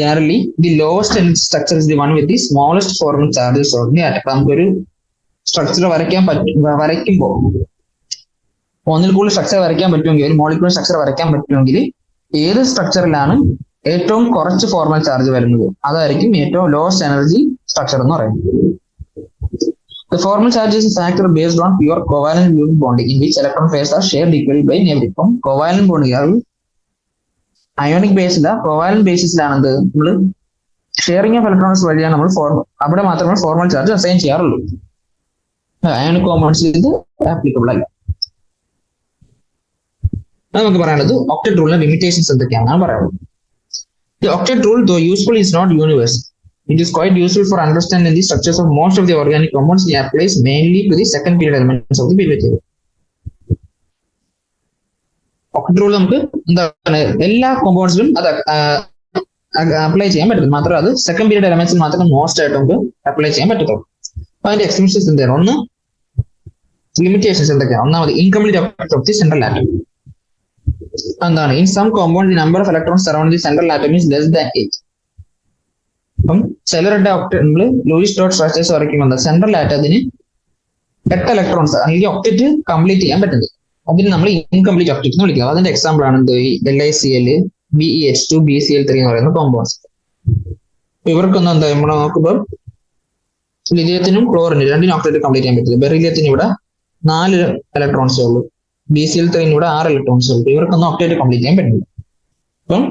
Generally the lowest energy structure is the one with the smallest formal charges on the atom. നമുക്കൊരു സ്ട്രക്ചർ വരയ്ക്കുമ്പോൾ ഒന്നിൽ കൂടുതൽ സ്ട്രക്ചർ വരയ്ക്കാൻ പറ്റുമെങ്കിൽ, ഒരു മോളിക്യൂളർ സ്ട്രക്ചർ വരയ്ക്കാൻ പറ്റുമെങ്കിൽ ഏത് സ്ട്രക്ചറിലാണ് ഏറ്റവും കുറച്ച് ഫോർമൽ ചാർജ് വരുന്നത് അതായിരിക്കും ഏറ്റവും ലോവസ്റ്റ് എനർജി സ്ട്രക്ചർ എന്ന് പറയുന്നത്. The formal charge is a factor based on pure covalent bonding in which electron pairs are shared equally by neighboring. ഇപ്പം കോവാലന്റ് ബോണ്ടിങ് അത് അയോണിക് ബേസില കോവാലന്റ് ബേസിസിലാണ് നമ്മൾ ഷെയറിംഗ് ഓഫ് ഇലക്ട്രോൺസ് വഴിയാണ് നമ്മൾ അവിടെ മാത്രമേ ഫോർമൽ ചാർജ് അസൈൻ ചെയ്യാറുള്ളൂ. അയോണിക് കോമ്പൗണ്ട്സിൽ ഇത് ആപ്ലിക്കബിൾ അല്ല. നമുക്ക് പറയാനുള്ളത് ഒക്ടറ്റ് റൂളിന്റെ ലിമിറ്റേഷൻസ് എന്തൊക്കെയാണെന്നാണ് പറയുന്നത്. The octet rule, though useful, is not universal. It is quite useful for understanding the structures of most of the organic compounds. It applies mainly to the second period elements of the periodic table. Octet rule നമുക്ക് എന്താണ് എല്ലാ കോമ്പൗണ്ട്സിലും അത് അപ്ലൈ ചെയ്യാൻ പറ്റും. മാത്രമല്ല അത് സെക്കൻഡ് പീരിയഡ് എലമെന്റ്സിൽ മാത്രമേ മോസ്റ്റ് ആയിട്ട് നമുക്ക് അപ്ലൈ ചെയ്യാൻ പറ്റത്തുള്ളൂ. അപ്പൊ അതിന്റെ എക്സ്റ്റൻഷൻസ് എന്താണ്? ഒന്ന് ലിമിറ്റേഷൻസ് എന്തൊക്കെയാണ്? ഒന്നാമത് incomplete octet of the central atom. എന്താണ് in some compound the number of electrons surround the central atom is less than 8. അപ്പം ചിലരുടെ നമ്മൾ ലൂയിസ് ഡോട്ട് സ്ട്രക്ചേഴ്സ് വരയ്ക്കുമ്പോൾ സെൻട്രൽ ആറ്റത്തിന് 8 ഇലക്ട്രോൺസ് അല്ലെങ്കിൽ ഒക്ടറ്റ് കംപ്ലീറ്റ് ചെയ്യാൻ പറ്റുന്നത്. അതിന് നമ്മൾ ഇൻകംപ്ലീറ്റ് ഒക്ടറ്റ് എന്ന് വിളിക്കുന്നത്. അതിന്റെ എക്സാമ്പിൾ ആണ് എന്ത് LiCl, BeH2, BCl3 എന്ന് പറയുന്ന കോമ്പൗണ്ട്സ്. ഇവർക്കൊന്നും എന്താ നമ്മൾ നോക്കുമ്പോൾ ലിഥിയത്തിനും ക്ലോറിനും രണ്ടിനും ഒക്ടറ്റ് കംപ്ലീറ്റ് ചെയ്യാൻ പറ്റില്ല. ബെറിലിയത്തിന് ഇവിടെ 4 ഇലക്ട്രോൺസേ ഉള്ളൂ, BCl3 ഇവിടെ 6 ഇലക്ട്രോൺസ് ഉള്ളൂ. ഇവർക്കൊന്നും ഒക്ടറ്റ് കംപ്ലീറ്റ് ചെയ്യാൻ പറ്റില്ല. അപ്പം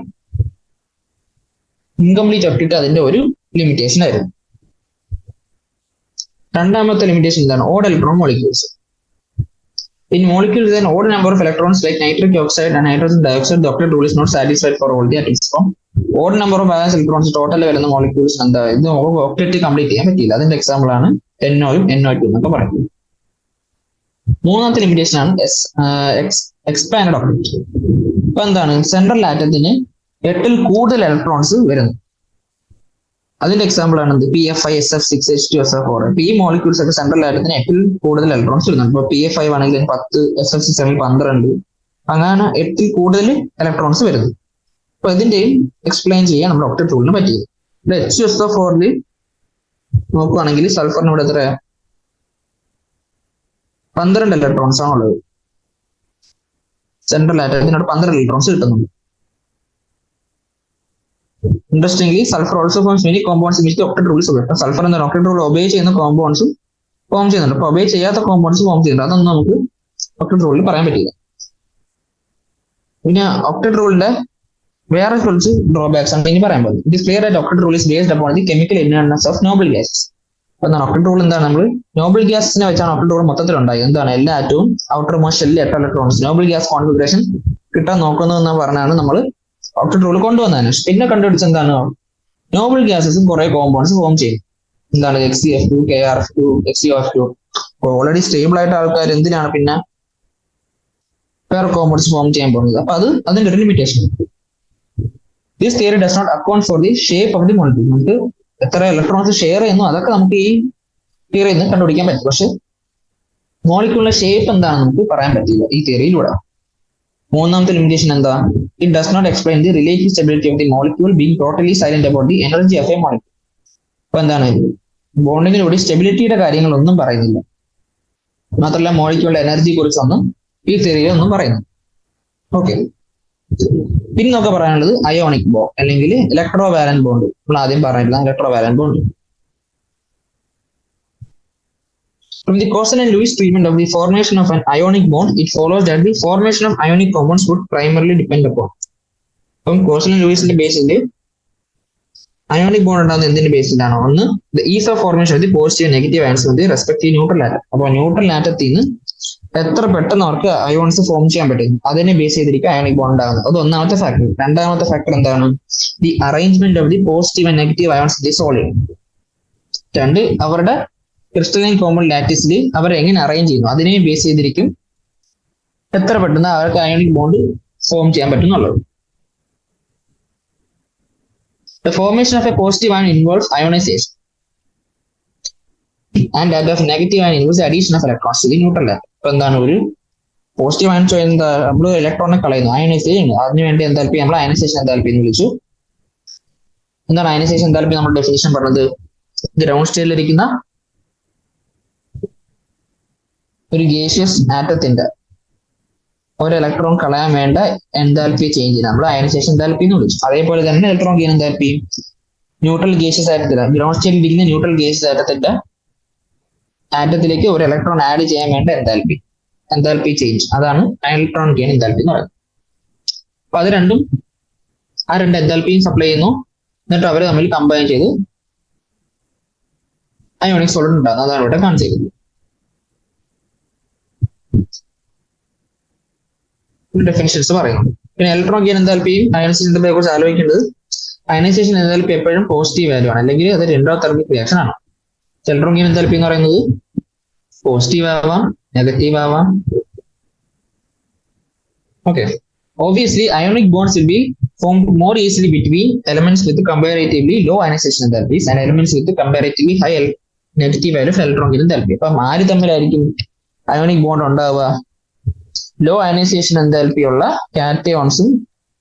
ഇൻകംപ്ലീറ്റ് ഒക്ടറ്റ് അതിന്റെ ഒരു ലിമിറ്റേഷൻ ആയിരുന്നു. രണ്ടാമത്തെ ലിമിറ്റേഷൻ എന്താണ്? Odd electron molecules. In molecules with an odd number of electrons like nitric oxide and hydrogen dioxide, the octet rule is not satisfied for all the atoms. അപ്പം odd number of valence electrons total വരുന്ന മോളിക്യൂൾസ് എന്താ ഇത് ഒക്ടറ്റ് കംപ്ലീറ്റ് ചെയ്യാൻ പറ്റില്ല. അതിന്റെ എക്സാമ്പിൾ ആണ് NOയും NO2 എന്നൊക്കെ പറയുന്നത്. മൂന്നാമത്തെ ലിമിറ്റേഷൻ ആണ് എക്സ്പാൻഡ് ഒക്ടറ്റ്. ഇപ്പൊ എന്താണ് സെൻട്രൽ ആറ്റത്തിന് 8ൽ കൂടുതൽ ഇലക്ട്രോൺസ് വരുന്നു. അതിന്റെ എക്സാമ്പിൾ ആണ് PF5, SF6, H2SO4. ഈ മോളിക്യൂൾസ് ഒക്കെ സെൻട്രൽ ആറ്റത്തിന് 8ൽ കൂടുതൽ ഇലക്ട്രോൺസ് വരുന്നുണ്ട്. ഇപ്പൊ PF5 ആണെങ്കിൽ 10, SF6 ആണെങ്കിൽ 12, അങ്ങനെ 8ൽ കൂടുതൽ ഇലക്ട്രോൺസ് വരുന്നു. അപ്പൊ ഇതിന്റെയും എക്സ്പ്ലെയിൻ ചെയ്യാൻ നമ്മുടെ ഒക്ടറ്റ് റൂളിന് പറ്റിയത്. H2SO4 നോക്കുവാണെങ്കിൽ സൾഫറിന് ഇവിടെ എത്ര 12 ഇലക്ട്രോൺസ് ആണുള്ളത്. സെൻട്രൽ ആറ്റത്തിനോട് 12 ഇലക്ട്രോൺസ് കിട്ടുന്നുണ്ട്. Interestingly, sulfur also forms many compounds in which the octet rule is obeyed. Sulphur എന്ന octet rule ഒബേ ചെയ്യുന്ന കോമ്പൗണ്ട്സും ഫോം ചെയ്യുന്നുണ്ട്. അപ്പൊ ഒബേ ചെയ്യാത്ത കോമ്പൗണ്ട്സ് ഫോം ചെയ്യുന്നുണ്ട്. അതൊന്നും നമുക്ക് octet റൂളിൽ പറയാൻ പറ്റില്ല. പിന്നെ octet റൂളിന്റെ വേറെ കുറച്ച് ഡ്രോബാക്സ് ആണ് ഇനി പറയാൻ പോകുന്നത്. It is clear that octet rule is based upon the chemical inertness of noble gases. അപ്പൊ എന്താണ് octet rule? എന്താണ് നമ്മൾ നോബിൾ ഗ്യാസിനെ വെച്ചാണ് octet rule മൊത്തത്തിൽ ഉണ്ടായത്. എന്താണ് എല്ലാ ആറ്റവും ഔട്ടർ മോസ്റ്റ് ഷെല്ലിൽ 8 ഇലക്ട്രോൺസ് നോബിൾ ഗ്യാസ് കോൺഫിഗറേഷൻ കിട്ടാൻ നോക്കുന്നതെന്ന് പറഞ്ഞാണ് നമ്മൾ ഒക്ടറ്റ് റൂൾ കൊണ്ടുവന്നതാണ്. പിന്നെ കണ്ടുപിടിച്ച എന്താണ് നോബിൾ ഗ്യാസസും കുറെ കോമ്പൗണ്ട്സ് ഫോം ചെയ്യും. എന്താണ് HCF2, KrF2, HCOF2. Already stable ആയിട്ട് ആൾക്കാർ എന്തിനാണ് പിന്നെ വേറെ കോമ്പൗണ്ട്സ് ഫോം ചെയ്യാൻ പോകുന്നത്? അപ്പൊ അതിന്റെ ഒരു limitation. This theory does not account for the shape of the molecule. നമുക്ക് എത്ര ഇലക്ട്രോൺസ് ഷെയർ ചെയ്യുന്നു അതൊക്കെ നമുക്ക് ഈ തിയറിയിൽ നിന്ന് കണ്ടുപിടിക്കാൻ പറ്റും. പക്ഷെ മോളിക്യൂളിന്റെ ഷേപ്പ് എന്താണെന്ന് നമുക്ക് പറയാൻ പറ്റില്ല ഈ തിയറിയിലൂടെ. മൂന്നാമത്തെ ലിമിറ്റേഷൻ എന്താ? It does not explain the relative stability of the molecule being totally silent about the energy of a molecule. അപ്പൊ എന്താണ് ബോണ്ടിങ്ങിലൂടെ സ്റ്റെബിലിറ്റിയുടെ കാര്യങ്ങളൊന്നും പറയുന്നില്ല. മാത്രമല്ല മോളിക്യൂളിന്റെ എനർജിയെ കുറിച്ചൊന്നും ഈ തിയറിയിൽ ഒന്നും പറയുന്നു. ഓക്കെ, പിന്നെ നമുക്ക് പറയാനുള്ളത് അയോണിക് ബോണ്ട് അല്ലെങ്കിൽ ഇലക്ട്രോ വാലന്റ് ബോണ്ട്. നമ്മൾ ആദ്യം പറഞ്ഞില്ല electro valent bond. From the Coulson and Lewis treatment of the formation of an ionic bond, it follows that the formation of ionic compounds would primarily depend upon. അപ്പം കോൾസൺ ആൻഡ് ലൂയിസിന്റെ ബേസിൽ അയോണിക് ബോണ്ട് ഉണ്ടാകുന്ന എന്തിന്റെ ബേസിലാണ്? ഒന്ന്, the ease of formation of the positive negative ions with respective neutral atom. അപ്പോൾ ന്യൂട്രൽ ആറ്റത്തിൽ നിന്ന് എത്ര പെട്ടെന്ന് അവർക്ക് അയോൺസ് ഫോം ചെയ്യാൻ പറ്റും, അതിനെ ബേസ് ചെയ്തിരിക്കും അയോണിക് ബോണ്ട് ഉണ്ടാകുന്നത്. അത് ഒന്നാമത്തെ ഫാക്ടർ. രണ്ടാമത്തെ ഫാക്ടർ എന്താണ്? The arrangement of the positive and negative ions the solid. രണ്ട്, അവരുടെ ക്രിസ്റ്റലൈൻ കോമ്പൗണ്ട് ലാറ്റിസിൽ അവർ എങ്ങനെ അറേഞ്ച് ചെയ്യുന്നു അതിനെ ബേസ് ചെയ്തിരിക്കും എത്ര പെട്ടെന്ന് അവർക്ക് അയോണിക് ബോണ്ട് ഫോം ചെയ്യാൻ പറ്റും എന്നുള്ളത്. The formation of a positive ion involves ionization, and that of negative ion involves the addition of electrons to the neutral atom. ഇപ്പൊ എന്താണ്, ഒരു പോസിറ്റീവ് അയൺ നമ്മൾ ഇലക്ട്രോണിനെ കളയുന്നു, അയനൈസ് ചെയ്യുന്നു. അതിനുവേണ്ടി എന്താൽപ്പി നമ്മൾ അയനൈസേഷൻ എന്താൽപ്പി എന്ന് വിളിച്ചു. എന്താണ് അയനൈസേഷൻ എന്താൽപ്പി? നമ്മൾ ഡെഫിനിഷൻ പറഞ്ഞത് ഗ്രൗണ്ട് സ്റ്റേറ്റിലിരിക്കുന്ന ഒരു ഗേഷ്യസ് ആറ്റത്തിന്റെ ഒരു ഇലക്ട്രോൺ കളയാൻ വേണ്ട എന്താൽപ്പി ചേഞ്ച് നമ്മൾ അയനൈസേഷൻ എന്താൽപ്പി എന്ന് വിളിച്ചു. അതേപോലെ തന്നെ electron gain enthalpy neutral gaseous ആറ്റത്തില്ല, ഗ്രൗണ്ട് സ്റ്റേറ്റിൽ ഇരിക്കുന്ന ന്യൂട്രൽ ഗേഷ്യസ് ആറ്റത്തിന്റെ ആറ്റത്തിലേക്ക് ഒരു ഇലക്ട്രോൺ ആഡ് ചെയ്യാൻ വേണ്ട എന്താൽപ്പി ചേഞ്ച്, അതാണ് ഇലക്ട്രോൺ ഗെയിൻ എന്താൽപ്പി എന്ന് പറയുന്നത്. അപ്പൊ അത് രണ്ടും, ആ രണ്ട് എന്താൽപ്പിയും സപ്ലൈ ചെയ്യുന്നു, എന്നിട്ട് അവർ തമ്മിൽ കമ്പൈൻ ചെയ്ത് അയോണിക് സോളിഡ് ഉണ്ടാകുന്നു. അതാണ് ഇവിടെ കാണിച്ചിരിക്കുന്നത്. ഡെഫിനിഷൻസ് പറയുന്നു. പിന്നെ ഇലക്ട്രോൺ ഗെയിൻ എന്താൽപ്പിയും അയനൈസേഷൻ എന്താൽപ്പിയെ കുറിച്ച് ആലോചിക്കേണ്ടത്, അയനൈസേഷൻ എന്താൽപ്പി എപ്പോഴും പോസിറ്റീവ് വാല്യൂ ആണ്, അല്ലെങ്കിൽ അത് എൻഡോതെർമിക് റിയാക്ഷൻ ആണ്. ഇലക്ട്രോൺ ഗെയിൻ എന്താൽപ്പി എന്ന് പറയുന്നത് പോസിറ്റീവ് ആവാം, നെഗറ്റീവ് ആവാം. Okay, obviously ionic bonds will be formed more easily between elements with comparatively low ionization enthalpies and elements with comparatively high negative value of electron gain enthalpy. അപ്പം ആര് തമ്മിലായിരിക്കും അയോണിക് ബോണ്ട് ഉണ്ടാവുക? ലോ അയനൈസേഷൻ എന്തൽപ്പി ഉള്ള കാറ്റയോൺസും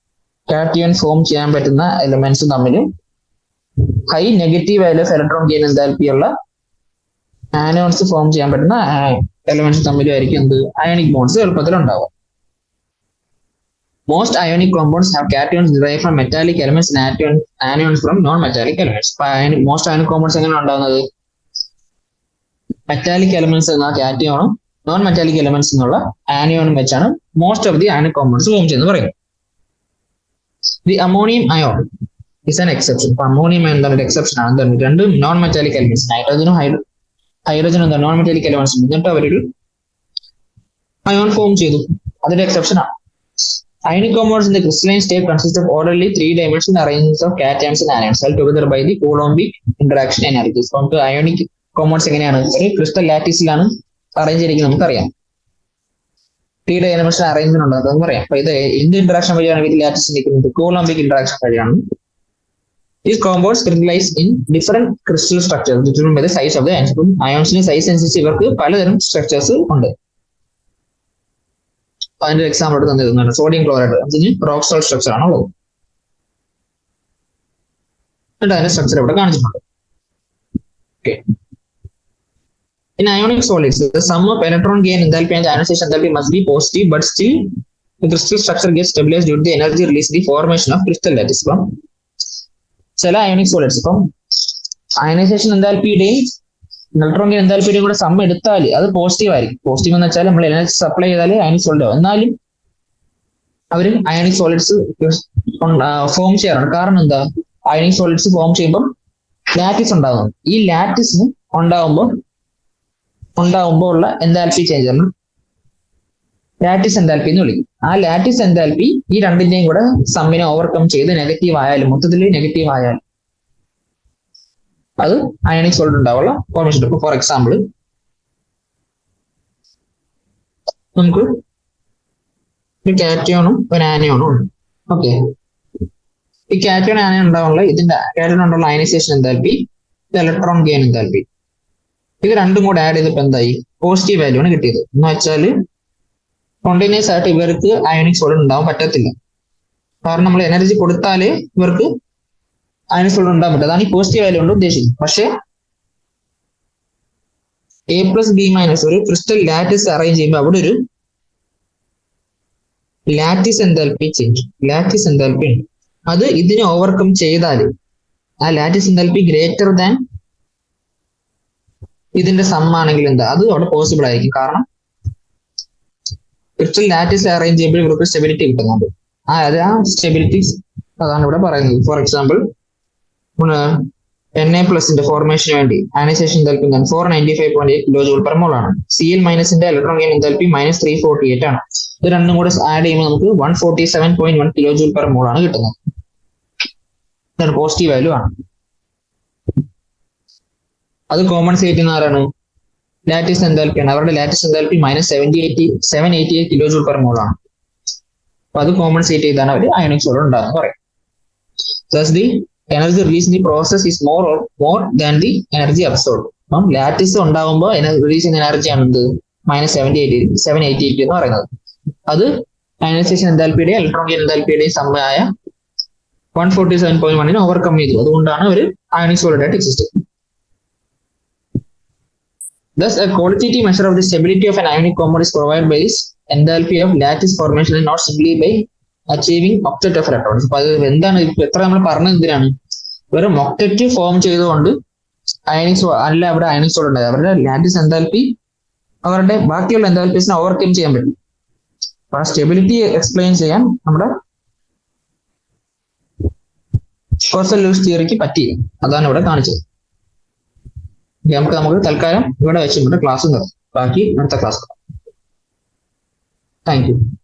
കാറ്റയോൺ ഫോം ചെയ്യാൻ പറ്റുന്ന എലമെന്റ്സും തമ്മിലും high negative value of electron gain enthalpy ഉള്ള ആനോൺസ് ഫോം ചെയ്യാൻ പറ്റുന്ന എലമെന്റ്സ് തമ്മിലും ആയിരിക്കും എന്ത് അയോണിക് ബോണ്ട്സ് എളുപ്പത്തിൽ ഉണ്ടാവുക. Most ionic compounds have cations derived from metallic elements and anions from non-metallic elements. Most ionic compounds എങ്ങനെ ഉണ്ടാകുന്നത്? മെറ്റാലിക് എലമെന്റ്സ് എന്ന കാറ്റയോണും നോൺ മെറ്റാലിക് എലമെന്റ്സ് എന്നുള്ള ആനിയോണും വെച്ചാണ് most of the ionic compounds form ചെയ്യുന്നത് പറയുന്നത്. The ammonium ion is an exception. അപ്പൊ അമോണിയം എന്താണ് ഒരു എക്സെപ്ഷൻ ആണ്. എന്താണ്? രണ്ടും നോൺ മെറ്റാലിക് എലമെന്റ്സ്, നൈട്രജനും ഹൈഡ്രജനും എന്താണ് നോൺ മെറ്റാലിക് എലമെന്റ്സ്, എന്നിട്ട് അവരൊരു അയോൺ ഫോം ചെയ്തു. അതൊരു എക്സെപ്ഷൻ ആണ്. Ionic compounds in the crystalline state consist of orderly three-dimensional arrangements of cations and anions held together by the Coulombic interaction energies. നമുക്ക് ionic compounds എങ്ങനെയാണ്? ഒരു ക്രിസ്റ്റൽ ലാറ്റിസിലാണ് അറേഞ്ച് ചെയ്തിരിക്കുന്നത്, നമുക്കറിയാം. 3-dimensional arrangement ഉണ്ട്, അതൊന്നും പറയാം. അപ്പൊ ഇത് എന്ത് ഇന്ററാക്ഷൻ വഴിയാണ് ഇത് ലാറ്റിസ് നിൽക്കുന്നത്? Coulombic interaction വഴിയാണ്. These compounds crystallize in different crystal structures determined by the size of the ions. അയോൺസിന് സൈസ് അനുസരിച്ച് ഇവർക്ക് പലതരം സ്ട്രക്ചേഴ്സ് ഉണ്ട്. അതിന്റെ എക്സാമ്പിൾ എടുത്ത് തന്നിരുന്നുണ്ട്. സോഡിയം ക്ലോറൈഡ് അതിന് റോക്ക് സോൾട്ട് സ്ട്രക്ചർ ആണ് ഉള്ളത്. എന്നിട്ട് അതിന്റെ സ്ട്രക്ചർ ഇവിടെ കാണിച്ചിട്ടുണ്ട്. Okay, in ionic solids the sum of electron gain enthalpy and ionization enthalpy must be positive, but still the crystal structure gets stabilized due to the energy released the formation of crystal lattice. അപ്പം ചില അയോണിക് സോളിഡ്സ് ഇപ്പം അയനൈസേഷൻ എന്താൽപ്പിയുടെയും ഇലക്ട്രോൺ ഗെയിൻ എന്താൽപ്പിയുടെയും കൂടെ സം എടുത്താൽ അത് പോസിറ്റീവ് ആയിരിക്കും. പോസിറ്റീവ് എന്ന് വെച്ചാൽ നമ്മൾ എനർജി സപ്ലൈ ചെയ്താൽ അയണിക് സോളിഡ് ആവും. എന്നാലും അവർ അയണിക് സോളിഡ്സ് ഫോം ചെയ്യാറുണ്ട്. കാരണം എന്താ? അയണിക് സോളിഡ്സ് ഫോം ചെയ്യുമ്പോൾ ലാറ്റിസ് ഉണ്ടാകുന്നു. ഈ ലാറ്റിസിന് ഉണ്ടാകുമ്പോൾ ഉള്ള എന്താൽപ്പി ചേഞ്ച് ആണ് ലാറ്റിസ് എന്താൽപ്പി എന്ന് വിളിക്കും. ആ ലാറ്റിസ് എന്താൽപ്പി ഈ രണ്ടിന്റെയും കൂടെ സമ്മിനെ ഓവർകം ചെയ്ത് നെഗറ്റീവ് ആയാലും, മൊത്തത്തിൽ നെഗറ്റീവ് ആയാലും അത് അയണിക് സോളിഡ് ഉണ്ടാവുള്ള ഫോർമേഷൻ. ഇപ്പൊ ഫോർ എക്സാമ്പിൾ നമുക്ക് ഒരു കാറ്റയോണും ഒരു ആനയോണും ഉണ്ട്. ഓക്കെ, ഈ കാറ്റയോൺ ആനയോൺ ഉണ്ടാവുള്ള ഇതിന്റെ കാറ്റയോൺ ഉണ്ടാവുള്ള ionization enthalpy, electron gain enthalpy, ഇത് രണ്ടും കൂടെ ആഡ് ചെയ്തപ്പോ എന്തായി? പോസിറ്റീവ് വാല്യൂ ആണ് കിട്ടിയത്. എന്ന് വെച്ചാല് കോണ്ടിന്യൂസ് ആയിട്ട് ഇവർക്ക് അയോണിക് സോളിഡ് ഉണ്ടാവാൻ പറ്റത്തില്ല. കാരണം നമ്മൾ എനർജി കൊടുത്താലേ ഇവർക്ക് അയോണിക് സോളിഡ് ഉണ്ടാകാൻ പറ്റും. അതാണ് ഈ പോസിറ്റീവ് വാല്യൂ കൊണ്ട് ഉദ്ദേശിക്കുന്നത്. പക്ഷെ A+B- ഒരു ക്രിസ്റ്റൽ ലാറ്റിസ് അറേഞ്ച് ചെയ്യുമ്പോൾ അവിടെ ഒരു ലാറ്റിസ് എന്താൽപ്പി ചേഞ്ച്, ലാറ്റിസ് എന്താൽപ്പി ഉണ്ട്. അത് ഇതിനെ ഓവർകം ചെയ്താൽ ആ ലാറ്റിസ് എന്താൽപ്പി ഗ്രേറ്റർ ദാൻ ഇതിന്റെ സം ആണെങ്കിൽ എന്താ, അത് അവിടെ പോസിബിൾ ആയിരിക്കും. കാരണം ക്രിസ്റ്റൽ ലാറ്റിസ് അറേഞ്ച് ചെയ്യുമ്പോൾ ഇവർക്ക് സ്റ്റെബിലിറ്റി കിട്ടുന്നുണ്ട്. അത് ആ സ്റ്റെബിലിറ്റി അതാണ് ഇവിടെ പറയുന്നത്. ഫോർ എക്സാമ്പിൾ Na+ന്റെ ഫോർമേഷന് വേണ്ടി ionisation enthalpy 495.8 kilo joule per mole ആണ്. Cl- ന്റെ ഇലക്ട്രോൺ ഗെയിൻ എന്തൽപി -348 ആണ്. ഇത് രണ്ടും കൂടെ ആഡ് ചെയ്യുമ്പോൾ നമുക്ക് 147.1 കിലോ ജൂൾ പെർ മോൾ ആണ് കിട്ടുന്നത്. ഇതാണ് പോസിറ്റീവ് വാല്യൂ ആണ്. അത് കോമ്പൻസേറ്റ് ചെയ്യുന്ന ആരാണ്? ലാറ്റിസ് എന്തൽപി ആണ്. അവരുടെ lattice enthalpy -788 kilo joule per mole ആണ്. അപ്പൊ അത് കോമ്പൻസേറ്റ് ചെയ്താണ് അവർ അയോണിക് സോളിഡ് ഉണ്ടാകുന്ന പറയും. Thus the energy released in the process is more than the energy absorbed. അപ്പം ലാറ്റിസ് ഉണ്ടാകുമ്പോൾ റിലീസ് ചെയ്യുന്ന എനർജി ആണ് എന്ത്? -788 എന്ന് പറയുന്നത്. അത് അയനൈസേഷൻ എന്തൽപിയുടെയും ഇലക്ട്രോൺ ഗെയിൻ എന്തൽപിയുടെയും സമയമായ 147.1 ഓവർകം ചെയ്തു. അതുകൊണ്ടാണ് അവർ അയോണിക് സോളിഡ് ആയിട്ട് എക്സിസ്റ്റ് ചെയ്യുന്നത്. Thus, a qualitative measure of the stability of an ionic compound is provided by this enthalpy of lattice formation and not simply by achieving octet of electrons. അപ്പൊ അത് എന്താണ് എത്ര നമ്മൾ പറഞ്ഞത് എന്തിനാണ്? വെറും ഒക്ടറ്റ് ഫോം ചെയ്തുകൊണ്ട് അയണിക് അല്ല അവിടെ അയണിക് സോളിഡ് ഉണ്ടായത്. അവരുടെ ലാറ്റിസ് എന്തൽപി അവരുടെ ബാക്കിയുള്ള എന്തൽപീസിനെ ഓവർകം ചെയ്യാൻ പറ്റും. അപ്പൊ ആ സ്റ്റെബിലിറ്റി എക്സ്പ്ലെയിൻ ചെയ്യാൻ നമ്മുടെ കോസൽ-ലൂയിസ് തിയറിക്ക് പറ്റി. അതാണ് ഇവിടെ കാണിച്ചത്. നമുക്ക് തൽക്കാലം ഇവിടെ വെച്ച് നമ്മുടെ ക്ലാസ് നിർത്താം. ബാക്കി അടുത്ത ക്ലാസ്. Thank you.